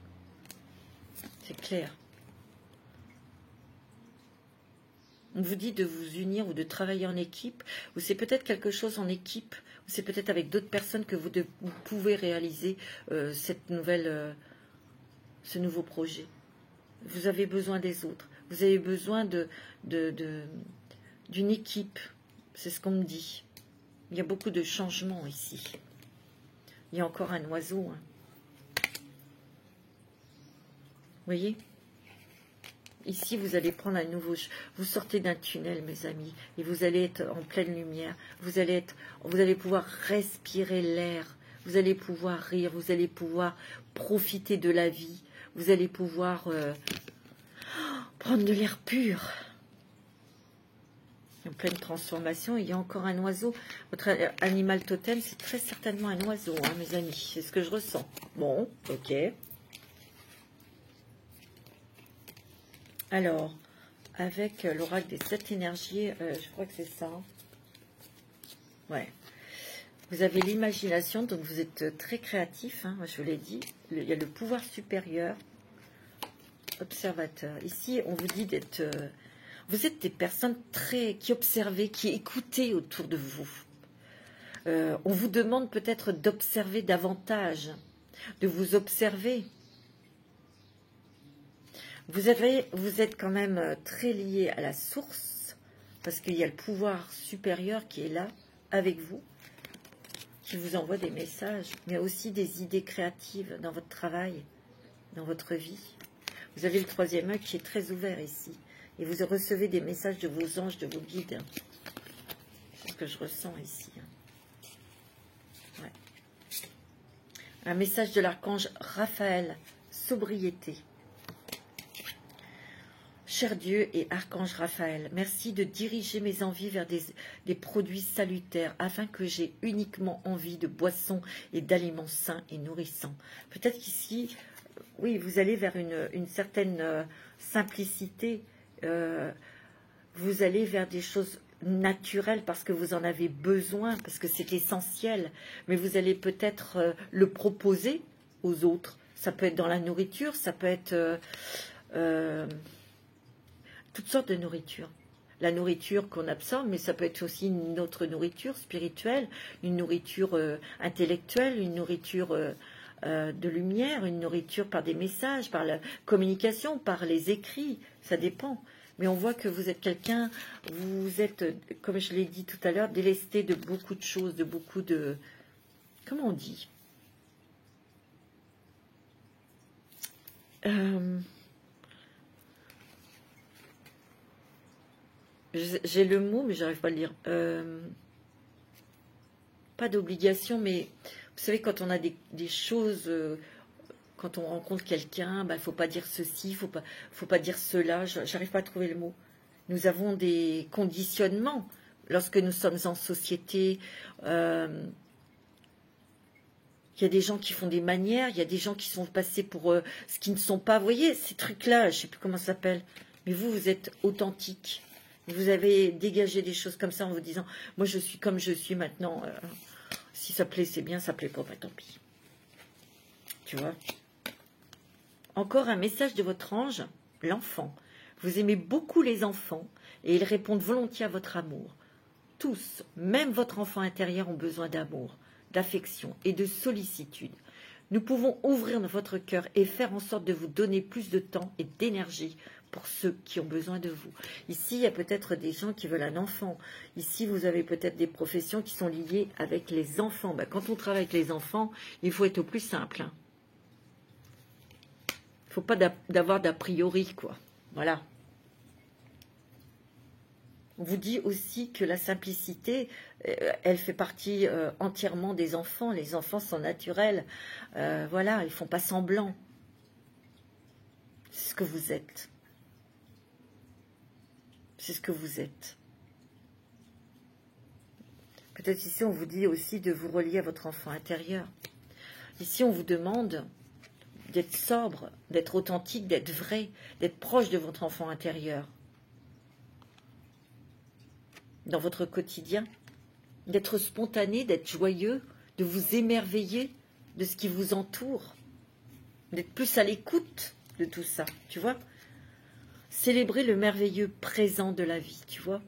S1: C'est clair. On vous dit de vous unir ou de travailler en équipe, ou c'est peut-être quelque chose en équipe, ou c'est peut-être avec d'autres personnes que vous pouvez réaliser ce nouveau projet. Vous avez besoin des autres. Vous avez besoin d'une équipe. C'est ce qu'on me dit. Il y a beaucoup de changements ici. Il y a encore un oiseau. Hein. Vous voyez ? Ici, vous allez prendre un nouveau... Vous sortez d'un tunnel, mes amis, et vous allez être en pleine lumière. Vous allez pouvoir respirer l'air. Vous allez pouvoir rire. Vous allez pouvoir profiter de la vie. Vous allez pouvoir prendre de l'air pur. En pleine transformation, il y a encore un oiseau. Votre animal totem, c'est très certainement un oiseau, hein, mes amis. C'est ce que je ressens. Bon, ok. Alors, avec l'oracle des 7 énergies, je crois que c'est ça. Ouais. Vous avez l'imagination, donc vous êtes très créatif, hein, je vous l'ai dit. Il y a le pouvoir supérieur, observateur. Ici, on vous dit d'être... vous êtes des personnes qui observez, qui écoutez autour de vous. On vous demande peut-être d'observer davantage, de vous observer. Vous êtes quand même très lié à la source, parce qu'il y a le pouvoir supérieur qui est là, avec vous, qui vous envoie des messages, mais aussi des idées créatives dans votre travail, dans votre vie. Vous avez le 3e œil qui est très ouvert ici, et vous recevez des messages de vos anges, de vos guides. C'est ce que je ressens ici. Ouais. Un message de l'archange Raphaël, sobriété. Cher Dieu et Archange Raphaël, merci de diriger mes envies vers des produits salutaires afin que j'ai uniquement envie de boissons et d'aliments sains et nourrissants. Peut-être qu'ici, oui, vous allez vers une certaine simplicité, vous allez vers des choses naturelles parce que vous en avez besoin, parce que c'est essentiel, mais vous allez peut-être le proposer aux autres. Ça peut être dans la nourriture, ça peut être... toutes sortes de nourriture. La nourriture qu'on absorbe, mais ça peut être aussi une autre nourriture spirituelle, une nourriture intellectuelle, une nourriture de lumière, une nourriture par des messages, par la communication, par les écrits, ça dépend. Mais on voit que vous êtes quelqu'un, vous êtes, comme je l'ai dit tout à l'heure, délesté de beaucoup de choses, de beaucoup de... Comment on dit ? J'ai le mot, mais j'arrive pas à le lire. Pas d'obligation, mais vous savez, quand on a des choses, quand on rencontre quelqu'un, il ne faut pas dire ceci, faut pas dire cela. J'arrive pas à trouver le mot. Nous avons des conditionnements lorsque nous sommes en société. Il y a des gens qui font des manières, il y a des gens qui sont passés pour ce qui ne sont pas. Vous voyez, ces trucs-là, je ne sais plus comment ça s'appelle. Mais vous êtes authentique. Vous avez dégagé des choses comme ça en vous disant, moi je suis comme je suis maintenant. Si ça plaît, c'est bien, ça plaît pas, tant pis. Tu vois. Encore un message de votre ange, l'enfant. Vous aimez beaucoup les enfants et ils répondent volontiers à votre amour. Tous, même votre enfant intérieur, ont besoin d'amour, d'affection et de sollicitude. Nous pouvons ouvrir votre cœur et faire en sorte de vous donner plus de temps et d'énergie pour ceux qui ont besoin de vous. Ici, il y a peut-être des gens qui veulent un enfant. Ici, vous avez peut-être des professions qui sont liées avec les enfants. Quand on travaille avec les enfants, il faut être au plus simple. Il ne faut pas d'avoir d'a priori, quoi. Voilà. On vous dit aussi que la simplicité, elle fait partie entièrement des enfants. Les enfants sont naturels. Voilà, ils ne font pas semblant. C'est ce que vous êtes. C'est ce que vous êtes. Peut-être ici, on vous dit aussi de vous relier à votre enfant intérieur. Ici, on vous demande d'être sobre, d'être authentique, d'être vrai, d'être proche de votre enfant intérieur. Dans votre quotidien, d'être spontané, d'être joyeux, de vous émerveiller de ce qui vous entoure, d'être plus à l'écoute de tout ça, tu vois. Célébrer le merveilleux présent de la vie, tu vois.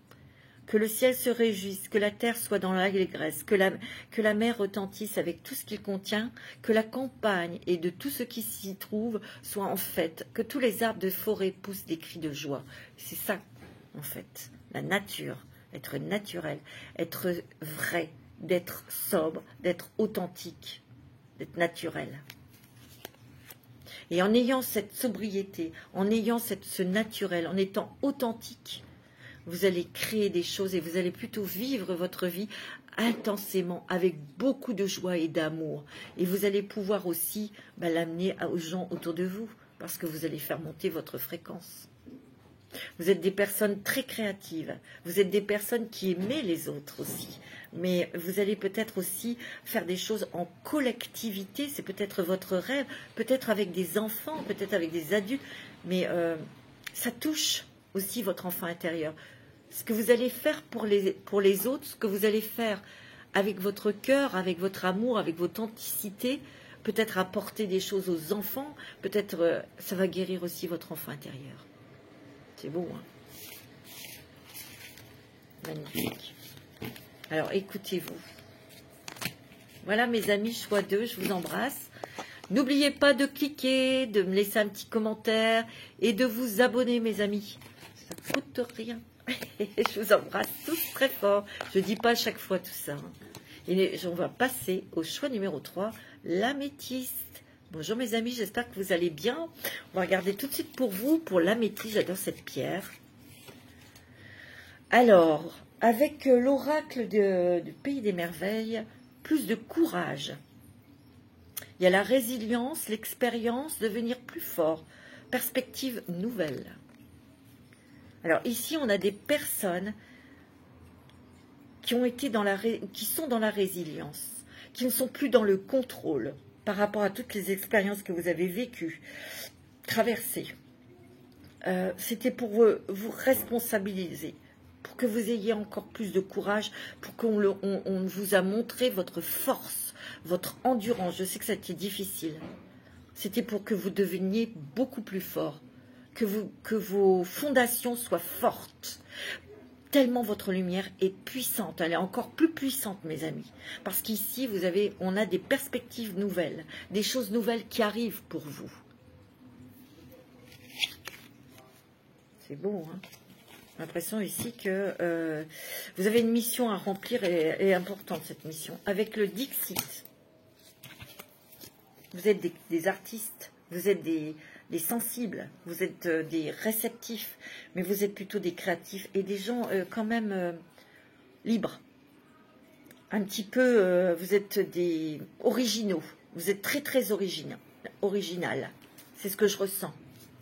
S1: Que le ciel se réjouisse, que la terre soit dans l'allégresse, que la mer retentisse avec tout ce qu'il contient, que la campagne et de tout ce qui s'y trouve soit en fête, que tous les arbres de forêt poussent des cris de joie. C'est ça, en fait, la nature, être naturel, être vrai, d'être sobre, d'être authentique, d'être naturel. Et en ayant cette sobriété, en ayant ce naturel, en étant authentique, vous allez créer des choses et vous allez plutôt vivre votre vie intensément, avec beaucoup de joie et d'amour. Et vous allez pouvoir aussi l'amener aux gens autour de vous, parce que vous allez faire monter votre fréquence. Vous êtes des personnes très créatives, vous êtes des personnes qui aiment les autres aussi. Mais vous allez peut-être aussi faire des choses en collectivité, c'est peut-être votre rêve, peut-être avec des enfants, peut-être avec des adultes, mais ça touche aussi votre enfant intérieur. Ce que vous allez faire pour les autres, ce que vous allez faire avec votre cœur, avec votre amour, avec votre authenticité, peut-être apporter des choses aux enfants, peut-être ça va guérir aussi votre enfant intérieur. C'est beau, hein? Magnifique. Alors, écoutez-vous. Voilà, mes amis, choix 2, je vous embrasse. N'oubliez pas de cliquer, de me laisser un petit commentaire et de vous abonner, mes amis. Ça ne coûte rien. Je vous embrasse tous très fort. Je ne dis pas à chaque fois tout ça. Et on va passer au choix numéro 3, l'améthyste. Bonjour mes amis, j'espère que vous allez bien. On va regarder tout de suite pour vous, pour l'améthyste. J'adore cette pierre. Alors, avec l'oracle du Pays des Merveilles, plus de courage. Il y a la résilience, l'expérience, devenir plus fort, perspective nouvelle. Alors ici, on a des personnes qui sont dans la résilience, qui ne sont plus dans le contrôle par rapport à toutes les expériences que vous avez vécues, traversées. C'était pour vous responsabiliser, pour que vous ayez encore plus de courage, pour qu'on vous a montré votre force, votre endurance. Je sais que ça a été difficile. C'était pour que vous deveniez beaucoup plus fort, que vos fondations soient fortes. Tellement votre lumière est puissante, elle est encore plus puissante, mes amis. Parce qu'ici, on a des perspectives nouvelles, des choses nouvelles qui arrivent pour vous. C'est beau, hein? J'ai l'impression ici que vous avez une mission à remplir et importante, cette mission. Avec le Dixit, vous êtes des artistes, vous êtes des sensibles, vous êtes des réceptifs, mais vous êtes plutôt des créatifs et des gens quand même libres. Un petit peu, vous êtes des originaux, vous êtes très très original. C'est ce que je ressens.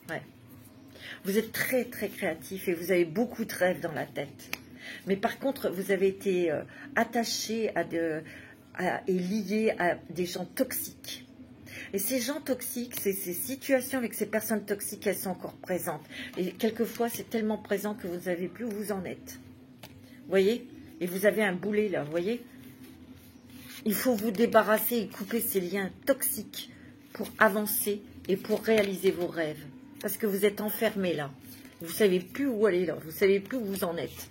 S1: Ouais. Vous êtes très très créatif et vous avez beaucoup de rêves dans la tête. Mais par contre, vous avez été attaché et lié à des gens toxiques. Et ces gens toxiques, ces situations avec ces personnes toxiques, elles sont encore présentes. Et quelquefois, c'est tellement présent que vous ne savez plus où vous en êtes. Vous voyez? Et vous avez un boulet là, vous voyez? Il faut vous débarrasser et couper ces liens toxiques pour avancer et pour réaliser vos rêves. Parce que vous êtes enfermé là. Vous ne savez plus où aller là. Vous ne savez plus où vous en êtes.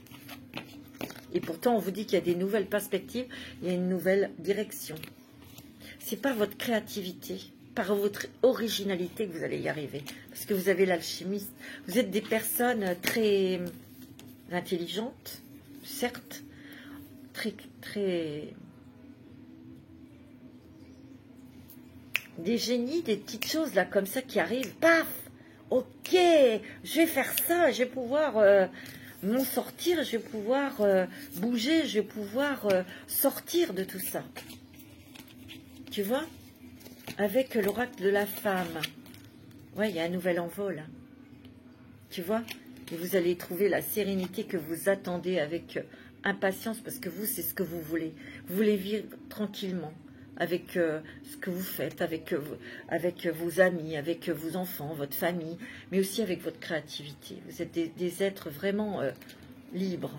S1: Et pourtant, on vous dit qu'il y a des nouvelles perspectives. Il y a une nouvelle direction. Ce n'est pas votre créativité, par votre originalité que vous allez y arriver. Parce que vous avez l'alchimiste. Vous êtes des personnes très intelligentes, certes. Très... Des génies, des petites choses là comme ça qui arrivent, paf, ok, je vais faire ça, je vais pouvoir m'en sortir, je vais pouvoir bouger, je vais pouvoir sortir de tout ça. Tu vois? Avec l'oracle de la femme, ouais, il y a un nouvel envol. Hein. Tu vois? Et vous allez trouver la sérénité que vous attendez avec impatience parce que vous, c'est ce que vous voulez. Vous voulez vivre tranquillement. Avec ce que vous faites, avec vos amis, avec vos enfants, votre famille, mais aussi avec votre créativité. Vous êtes des êtres vraiment libres.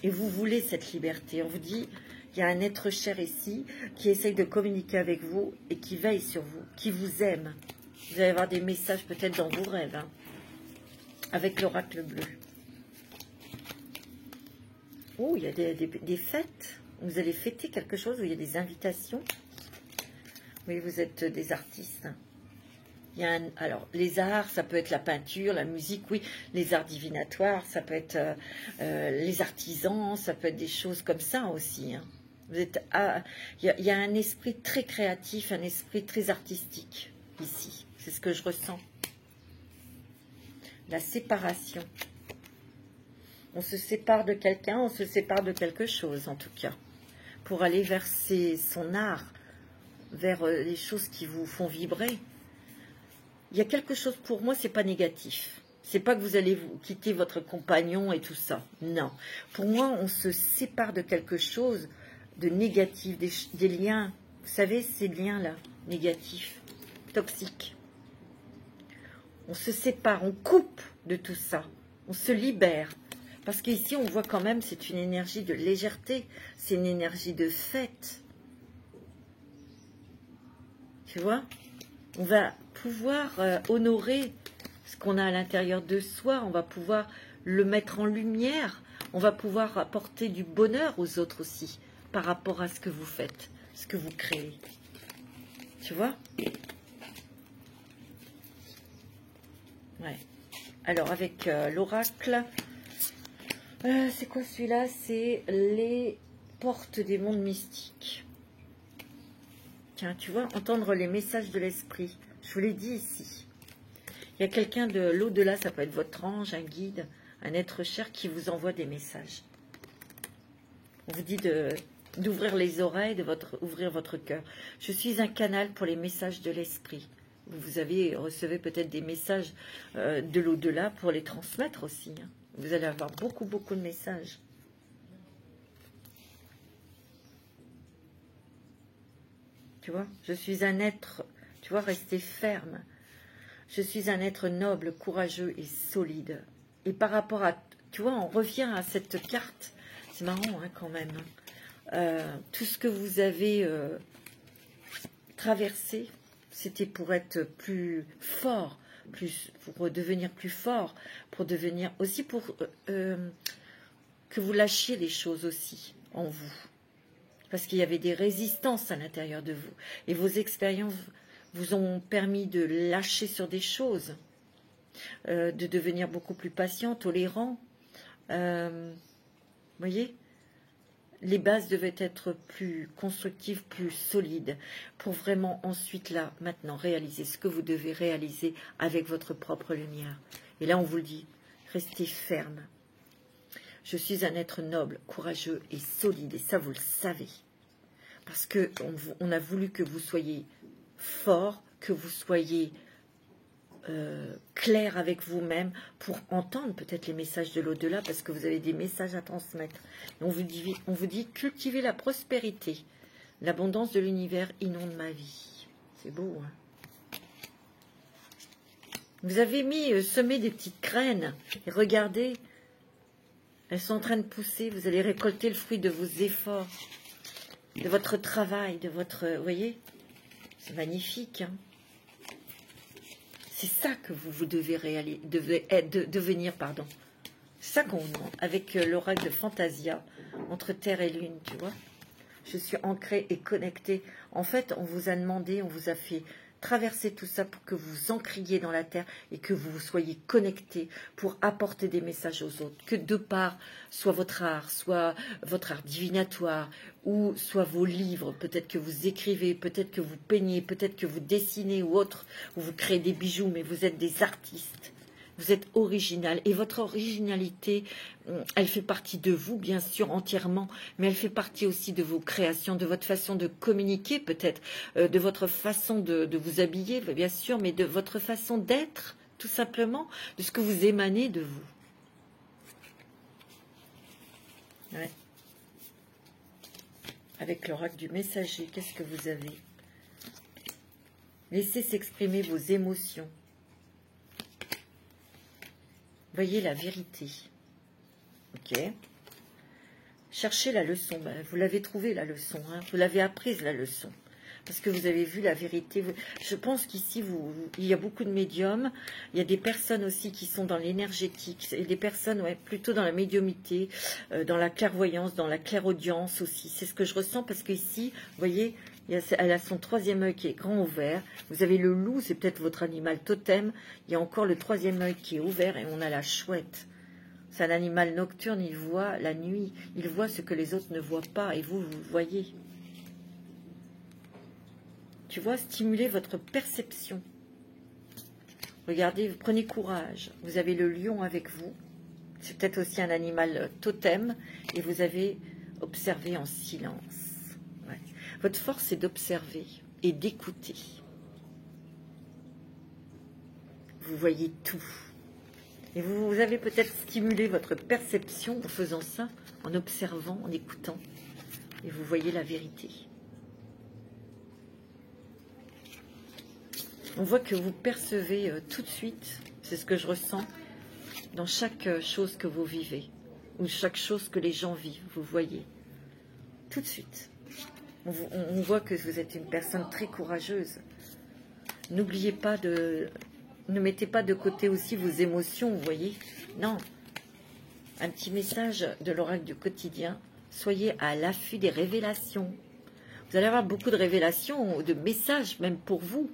S1: Et vous voulez cette liberté. On vous dit, il y a un être cher ici qui essaye de communiquer avec vous et qui veille sur vous, qui vous aime. Vous allez avoir des messages peut-être dans vos rêves, hein, avec l'oracle bleu. Oh, il y a des fêtes. Vous allez fêter quelque chose où il y a des invitations. Oui, vous êtes des artistes. Il y a alors, les arts, ça peut être la peinture, la musique, oui. Les arts divinatoires, ça peut être les artisans, ça peut être des choses comme ça aussi. Hein. Vous êtes, il y a un esprit très créatif, un esprit très artistique ici. C'est ce que je ressens. La séparation. On se sépare de quelqu'un, on se sépare de quelque chose en tout cas. Pour aller vers son art, vers les choses qui vous font vibrer. Il y a quelque chose pour moi, c'est pas négatif. C'est pas que vous allez vous quitter votre compagnon et tout ça. Non. Pour moi, on se sépare de quelque chose de négatif, des liens. Vous savez, ces liens-là, négatifs, toxiques. On se sépare, on coupe de tout ça. On se libère. Parce qu'ici, on voit quand même, c'est une énergie de légèreté, c'est une énergie de fête. Tu vois? On va pouvoir honorer ce qu'on a à l'intérieur de soi, on va pouvoir le mettre en lumière, on va pouvoir apporter du bonheur aux autres aussi, par rapport à ce que vous faites, ce que vous créez. Tu vois? Ouais. Alors, avec l'oracle... c'est quoi celui-là? C'est les portes des mondes mystiques. Tiens, tu vois, entendre les messages de l'esprit. Je vous l'ai dit ici. Il y a quelqu'un de l'au-delà, ça peut être votre ange, un guide, un être cher qui vous envoie des messages. On vous dit d'ouvrir les oreilles, ouvrir votre cœur. Je suis un canal pour les messages de l'esprit. Vous recevez peut-être des messages de l'au-delà pour les transmettre aussi. Hein. Vous allez avoir beaucoup, beaucoup de messages. Tu vois, je suis un être, tu vois, restez ferme. Je suis un être noble, courageux et solide. Et par rapport à, tu vois, on revient à cette carte. C'est marrant hein, quand même. Tout ce que vous avez traversé, c'était pour être plus fort, pour devenir plus fort, pour devenir aussi pour que vous lâchiez les choses aussi en vous. Parce qu'il y avait des résistances à l'intérieur de vous. Et vos expériences vous ont permis de lâcher sur des choses, de devenir beaucoup plus patient, tolérant. Voyez, les bases devaient être plus constructives, plus solides, pour vraiment ensuite, là, maintenant, réaliser ce que vous devez réaliser avec votre propre lumière. Et là, on vous le dit, restez ferme. Je suis un être noble, courageux et solide, et ça, vous le savez. Parce qu'on a voulu que vous soyez fort, que vous soyez clair avec vous-même pour entendre peut-être les messages de l'au-delà, parce que vous avez des messages à transmettre. Et on vous dit cultivez la prospérité, l'abondance de l'univers inonde ma vie. C'est beau, hein? Vous avez semé des petites graines, et regardez, elles sont en train de pousser, vous allez récolter le fruit de vos efforts, de votre travail, de votre... Vous voyez, c'est magnifique, hein? C'est ça que vous devez devenir, pardon. C'est ça qu'on vous demande, avec l'oracle de Fantasia, entre terre et lune, tu vois. Je suis ancrée et connectée. En fait, on vous a demandé, on vous a fait traverser tout ça pour que vous ancriez dans la terre et que vous soyez connectés pour apporter des messages aux autres. Que de part soit votre art divinatoire, ou soit vos livres, peut-être que vous écrivez, peut-être que vous peignez, peut-être que vous dessinez ou autre, ou vous créez des bijoux, mais vous êtes des artistes. Vous êtes original, et votre originalité, elle fait partie de vous, bien sûr, entièrement, mais elle fait partie aussi de vos créations, de votre façon de communiquer, peut-être, de votre façon de vous habiller, bien sûr, mais de votre façon d'être, tout simplement, de ce que vous émanez de vous. Ouais. Avec l'oracle du messager, qu'est-ce que vous avez? Laissez s'exprimer vos émotions. Voyez la vérité. Ok. Cherchez la leçon. Ben, vous l'avez trouvée, la leçon. Hein. Vous l'avez apprise, la leçon. Parce que vous avez vu la vérité. Je pense qu'ici, il y a beaucoup de médiums. Il y a des personnes aussi qui sont dans l'énergétique. Et des personnes plutôt dans la médiumité, dans la clairvoyance, dans la clairaudience aussi. C'est ce que je ressens parce qu'ici, vous voyez, elle a son troisième œil qui est grand ouvert. Vous avez le loup, c'est peut-être votre animal totem. Il y a encore le troisième œil qui est ouvert et on a la chouette. C'est un animal nocturne, il voit la nuit. Il voit ce que les autres ne voient pas et vous voyez. Tu vois, stimuler votre perception. Regardez, prenez courage. Vous avez le lion avec vous. C'est peut-être aussi un animal totem. Et vous avez observé en silence. Ouais. Votre force, c'est d'observer et d'écouter. Vous voyez tout. Et vous avez peut-être stimulé votre perception en faisant ça, en observant, en écoutant. Et vous voyez la vérité. On voit que vous percevez tout de suite, c'est ce que je ressens, dans chaque chose que vous vivez, ou chaque chose que les gens vivent, vous voyez. Tout de suite. On voit que vous êtes une personne très courageuse. N'oubliez pas ne mettez pas de côté aussi vos émotions, vous voyez. Non. Un petit message de l'oracle du quotidien. Soyez à l'affût des révélations. Vous allez avoir beaucoup de révélations, de messages, même pour vous.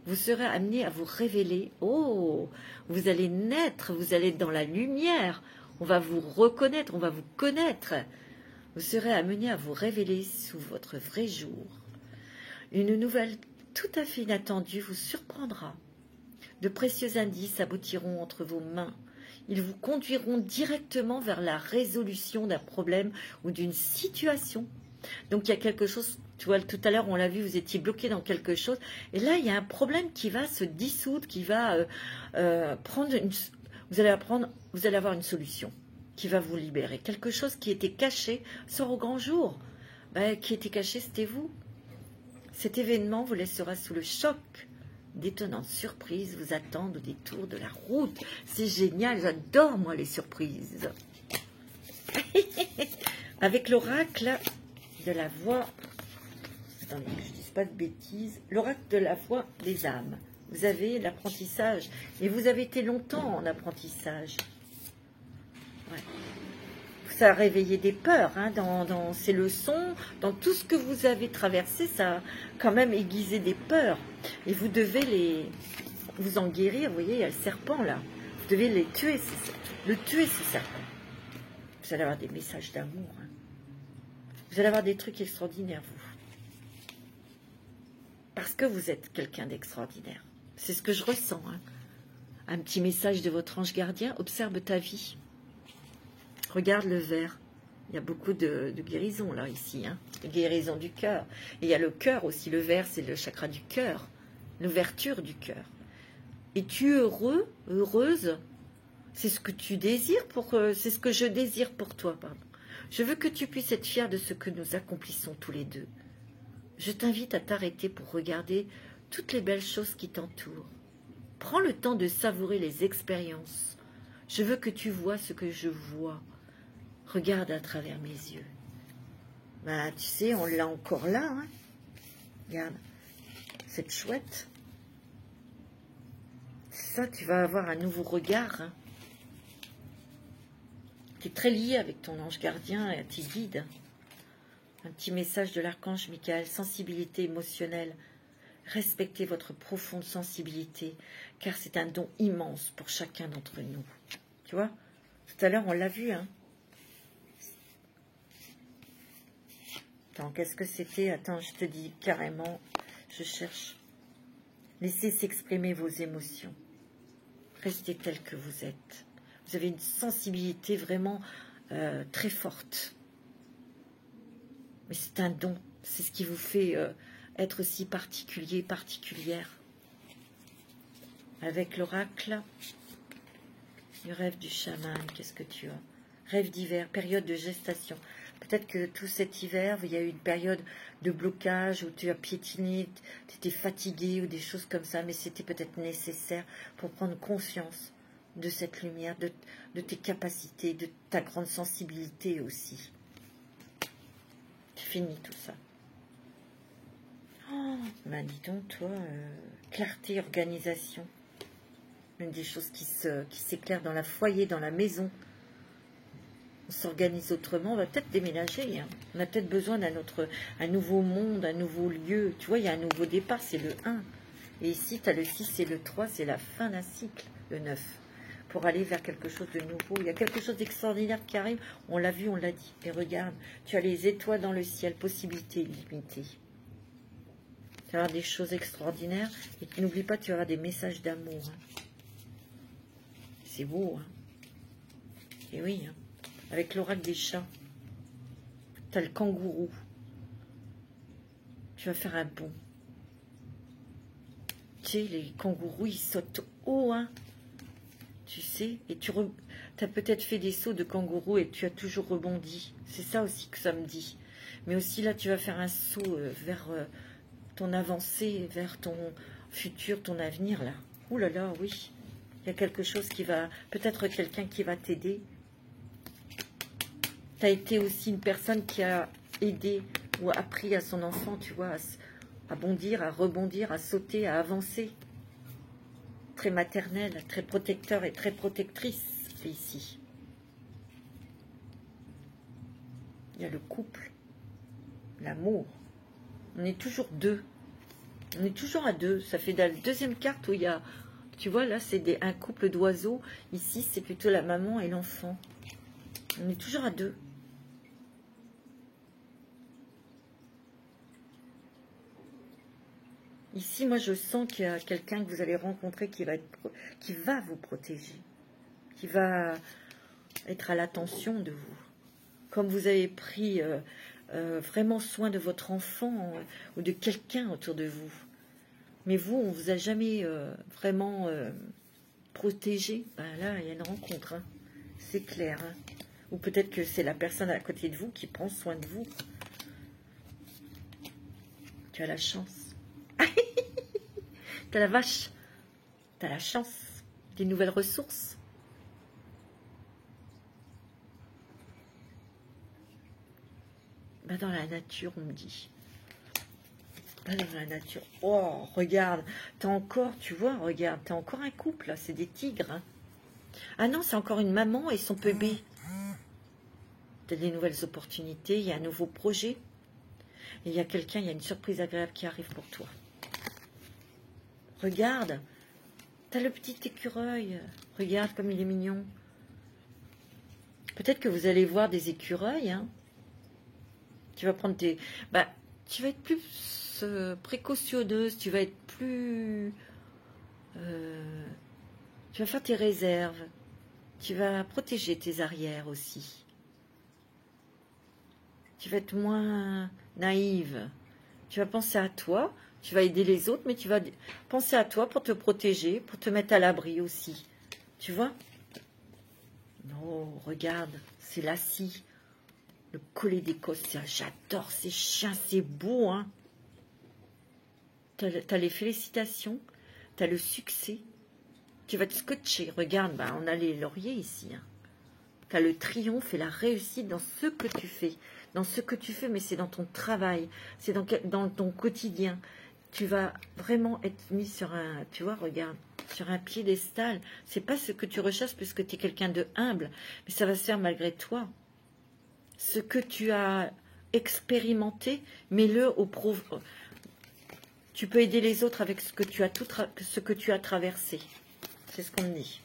S1: Vous serez amené à vous révéler. Oh, vous allez naître, vous allez être dans la lumière. On va vous reconnaître, on va vous connaître. Vous serez amené à vous révéler sous votre vrai jour. Une nouvelle tout à fait inattendue vous surprendra. De précieux indices aboutiront entre vos mains. Ils vous conduiront directement vers la résolution d'un problème ou d'une situation. Donc il y a quelque chose, tu vois, tout à l'heure on l'a vu, vous étiez bloqué dans quelque chose. Et là il y a un problème qui va se dissoudre, qui va prendre une... Vous allez avoir une solution qui va vous libérer. Quelque chose qui était caché sort au grand jour. Ben, qui était caché, c'était vous. Cet événement vous laissera sous le choc. D'étonnantes surprises vous attendent au détour de la route. C'est génial, j'adore moi les surprises. Avec l'oracle de la voix, attendez que je ne dise pas de bêtises, l'oracle de la voix des âmes. Vous avez l'apprentissage, et vous avez été longtemps en apprentissage. Ouais. Ça a réveillé des peurs, hein, dans ces leçons, dans tout ce que vous avez traversé, ça a quand même aiguisé des peurs. Et vous devez vous en guérir, vous voyez, il y a le serpent là. Vous devez tuer ce serpent. Vous allez avoir des messages d'amour. Hein. Vous allez avoir des trucs extraordinaires, vous. Parce que vous êtes quelqu'un d'extraordinaire. C'est ce que je ressens. Hein. Un petit message de votre ange gardien. Observe ta vie. Regarde le verre. Il y a beaucoup de guérison là, ici. Hein. De guérison du cœur. Et il y a le cœur aussi. Le verre, c'est le chakra du cœur. L'ouverture du cœur. Es-tu heureux, heureuse? C'est ce que tu désires c'est ce que je désire pour toi, pardon. Je veux que tu puisses être fier de ce que nous accomplissons tous les deux. Je t'invite à t'arrêter pour regarder toutes les belles choses qui t'entourent. Prends le temps de savourer les expériences. Je veux que tu vois ce que je vois. Regarde à travers mes yeux. Ben, tu sais, on l'a encore là. Hein. Regarde, cette chouette. Ça, tu vas avoir un nouveau regard. Hein. Tu es très lié avec ton ange gardien et à tes guides. Un petit message de l'archange Michael, sensibilité émotionnelle. Respectez votre profonde sensibilité, car c'est un don immense pour chacun d'entre nous. Tu vois, tout à l'heure, on l'a vu. Hein. Attends, qu'est-ce que c'était? Attends, je te dis carrément, je cherche. Laissez s'exprimer vos émotions. Restez tel que vous êtes. Vous avez une sensibilité vraiment très forte. Mais c'est un don. C'est ce qui vous fait être si particulier, particulière. Avec l'oracle, le rêve du chaman, qu'est-ce que tu as? Rêve d'hiver, période de gestation. Peut-être que tout cet hiver, il y a eu une période de blocage où tu as piétiné, tu étais fatigué ou des choses comme ça, mais c'était peut-être nécessaire pour prendre conscience de cette lumière, de tes capacités, de ta grande sensibilité aussi. C'est fini tout ça. Oh, ben dis donc, toi, clarté, organisation. Une des choses qui s'éclairent dans la foyer, dans la maison. On s'organise autrement, on va peut-être déménager. Hein. On a peut-être besoin un nouveau monde, un nouveau lieu. Tu vois, il y a un nouveau départ, c'est le 1. Et ici, tu as le 6 et le 3, c'est la fin d'un cycle, le 9. Pour aller vers quelque chose de nouveau. Il y a quelque chose d'extraordinaire qui arrive. On l'a vu, on l'a dit. Et regarde, tu as les étoiles dans le ciel, possibilités illimitées. Tu vas avoir des choses extraordinaires. Et n'oublie pas, tu auras des messages d'amour. Hein. C'est beau. Hein. Et oui, hein. Avec l'oracle des chats. Tu as le kangourou. Tu vas faire un bond. Tu sais, les kangourous, ils sautent haut, hein. Tu sais, et tu as peut-être fait des sauts de kangourou et tu as toujours rebondi. C'est ça aussi que ça me dit. Mais aussi là, tu vas faire un saut vers ton avancée, vers ton futur, ton avenir, là. Ouh là là, oui. Il y a quelque chose qui va... Peut-être quelqu'un qui va t'aider. Tu as été aussi une personne qui a aidé ou appris à son enfant, tu vois, à bondir, à rebondir, à sauter, à avancer. Très maternelle, très protecteur et très protectrice ici. Il y a le couple, l'amour. On est toujours deux. On est toujours à deux. Ça fait la deuxième carte où il y a... Tu vois, là, c'est un couple d'oiseaux. Ici, c'est plutôt la maman et l'enfant. On est toujours à deux. Ici, moi, je sens qu'il y a quelqu'un que vous allez rencontrer qui va vous protéger, qui va être à l'attention de vous. Comme vous avez pris vraiment soin de votre enfant ou de quelqu'un autour de vous. Mais vous, on ne vous a jamais vraiment protégé. Ben là, il y a une rencontre, hein. C'est clair. Hein. Ou peut-être que c'est la personne à côté de vous qui prend soin de vous. Tu as la chance. T'as la vache, t'as la chance, des nouvelles ressources. Ben dans la nature, on me dit. Ben dans la nature. Oh, regarde, t'as encore, tu vois, regarde, t'as encore un couple, là, c'est des tigres. Hein. Ah non, c'est encore une maman et son bébé. T'as des nouvelles opportunités, il y a un nouveau projet. Et il y a quelqu'un, il y a une surprise agréable qui arrive pour toi. Regarde, t'as le petit écureuil. Regarde comme il est mignon. Peut-être que vous allez voir des écureuils. Hein. Tu vas prendre tes... Bah, tu vas être plus précautionneuse, tu vas être plus... tu vas faire tes réserves. Tu vas protéger tes arrières aussi. Tu vas être moins naïve. Tu vas penser à toi. Tu vas aider les autres, mais tu vas penser à toi pour te protéger, pour te mettre à l'abri aussi. Tu vois? Non, regarde, c'est la scie. Le collet d'Écosse, j'adore ces chiens, c'est beau, hein. T'as les félicitations, t'as le succès. Tu vas te scotcher. Regarde, bah, on a les lauriers ici. Hein. Tu as le triomphe et la réussite dans ce que tu fais. Dans ce que tu fais, mais c'est dans ton travail. C'est dans ton quotidien. Tu vas vraiment être mis sur un, tu vois, regarde, sur un piédestal. C'est pas ce que tu recherches puisque tu es quelqu'un de humble, mais ça va se faire malgré toi. Ce que tu as expérimenté, mets-le au profit. Tu peux aider les autres avec ce que tu as traversé. C'est ce qu'on me dit.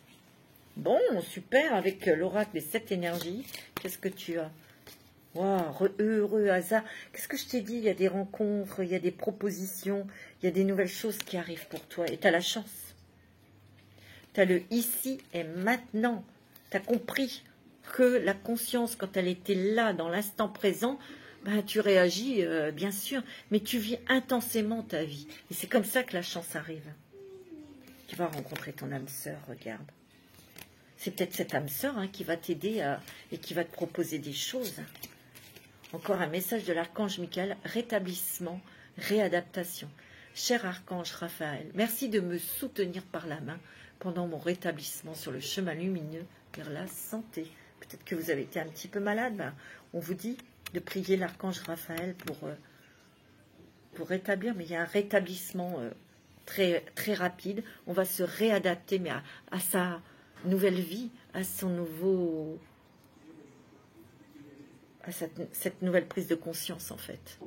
S1: Bon, super, avec l'oracle des 7 énergies, qu'est-ce que tu as? Waouh, heureux hasard. Qu'est-ce que je t'ai dit? Il y a des rencontres, il y a des propositions, il y a des nouvelles choses qui arrivent pour toi. Et tu as la chance. Tu as le ici et maintenant. Tu as compris que la conscience, quand elle était là, dans l'instant présent, ben, tu réagis, bien sûr, mais tu vis intensément ta vie. Et c'est comme ça que la chance arrive. Tu vas rencontrer ton âme sœur, regarde. C'est peut-être cette âme sœur hein, qui va t'aider et qui va te proposer des choses. Encore un message de l'archange Michael, rétablissement, réadaptation. Cher archange Raphaël, merci de me soutenir par la main pendant mon rétablissement sur le chemin lumineux vers la santé. Peut-être que vous avez été un petit peu malade. Ben, on vous dit de prier l'archange Raphaël pour rétablir, mais il y a un rétablissement très, très rapide. On va se réadapter mais à sa nouvelle vie, à son nouveau... à cette nouvelle prise de conscience en fait.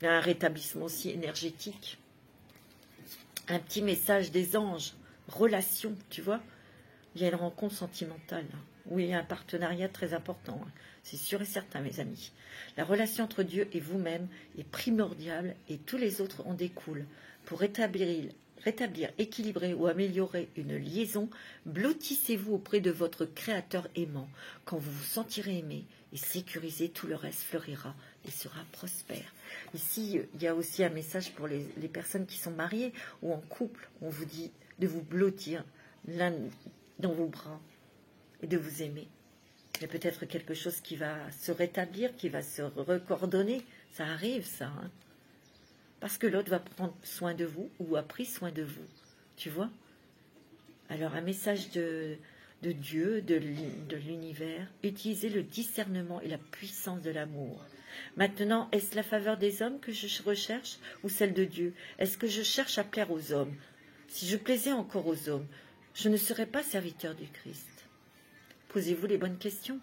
S1: Il y a un rétablissement aussi énergétique. Un petit message des anges, relation, tu vois. Il y a une rencontre sentimentale. Oui, il y a un partenariat très important. C'est sûr et certain, mes amis. La relation entre Dieu et vous-même est primordiale et tous les autres en découlent. Pour rétablir, équilibrer ou améliorer une liaison, blottissez-vous auprès de votre Créateur aimant. Quand vous vous sentirez aimé et sécurisé, tout le reste fleurira et sera prospère. Ici, il y a aussi un message pour les personnes qui sont mariées ou en couple. On vous dit de vous blottir l'un dans vos bras et de vous aimer. Il y a peut-être quelque chose qui va se rétablir, qui va se recoordonner. Ça arrive, ça. Hein, parce que l'autre va prendre soin de vous ou a pris soin de vous. Tu vois? Alors, un message de Dieu, de l'univers. Utilisez le discernement et la puissance de l'amour. Maintenant, est-ce la faveur des hommes que je recherche ou celle de Dieu? Est-ce que je cherche à plaire aux hommes? Si je plaisais encore aux hommes, je ne serais pas serviteur du Christ. Posez-vous les bonnes questions.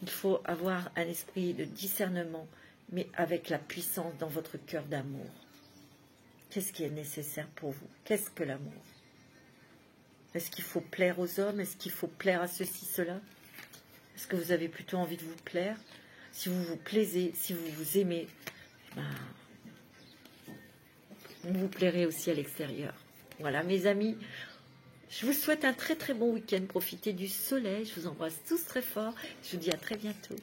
S1: Il faut avoir un esprit de discernement, mais avec la puissance dans votre cœur d'amour. Qu'est-ce qui est nécessaire pour vous? Qu'est-ce que l'amour? Est-ce qu'il faut plaire aux hommes? Est-ce qu'il faut plaire à ceci, cela? Est-ce que vous avez plutôt envie de vous plaire? Si vous vous plaisez, si vous vous aimez, ben, vous vous plairez aussi à l'extérieur. Voilà, mes amis. Je vous souhaite un très très bon week-end. Profitez du soleil. Je vous embrasse tous très fort. Je vous dis à très bientôt.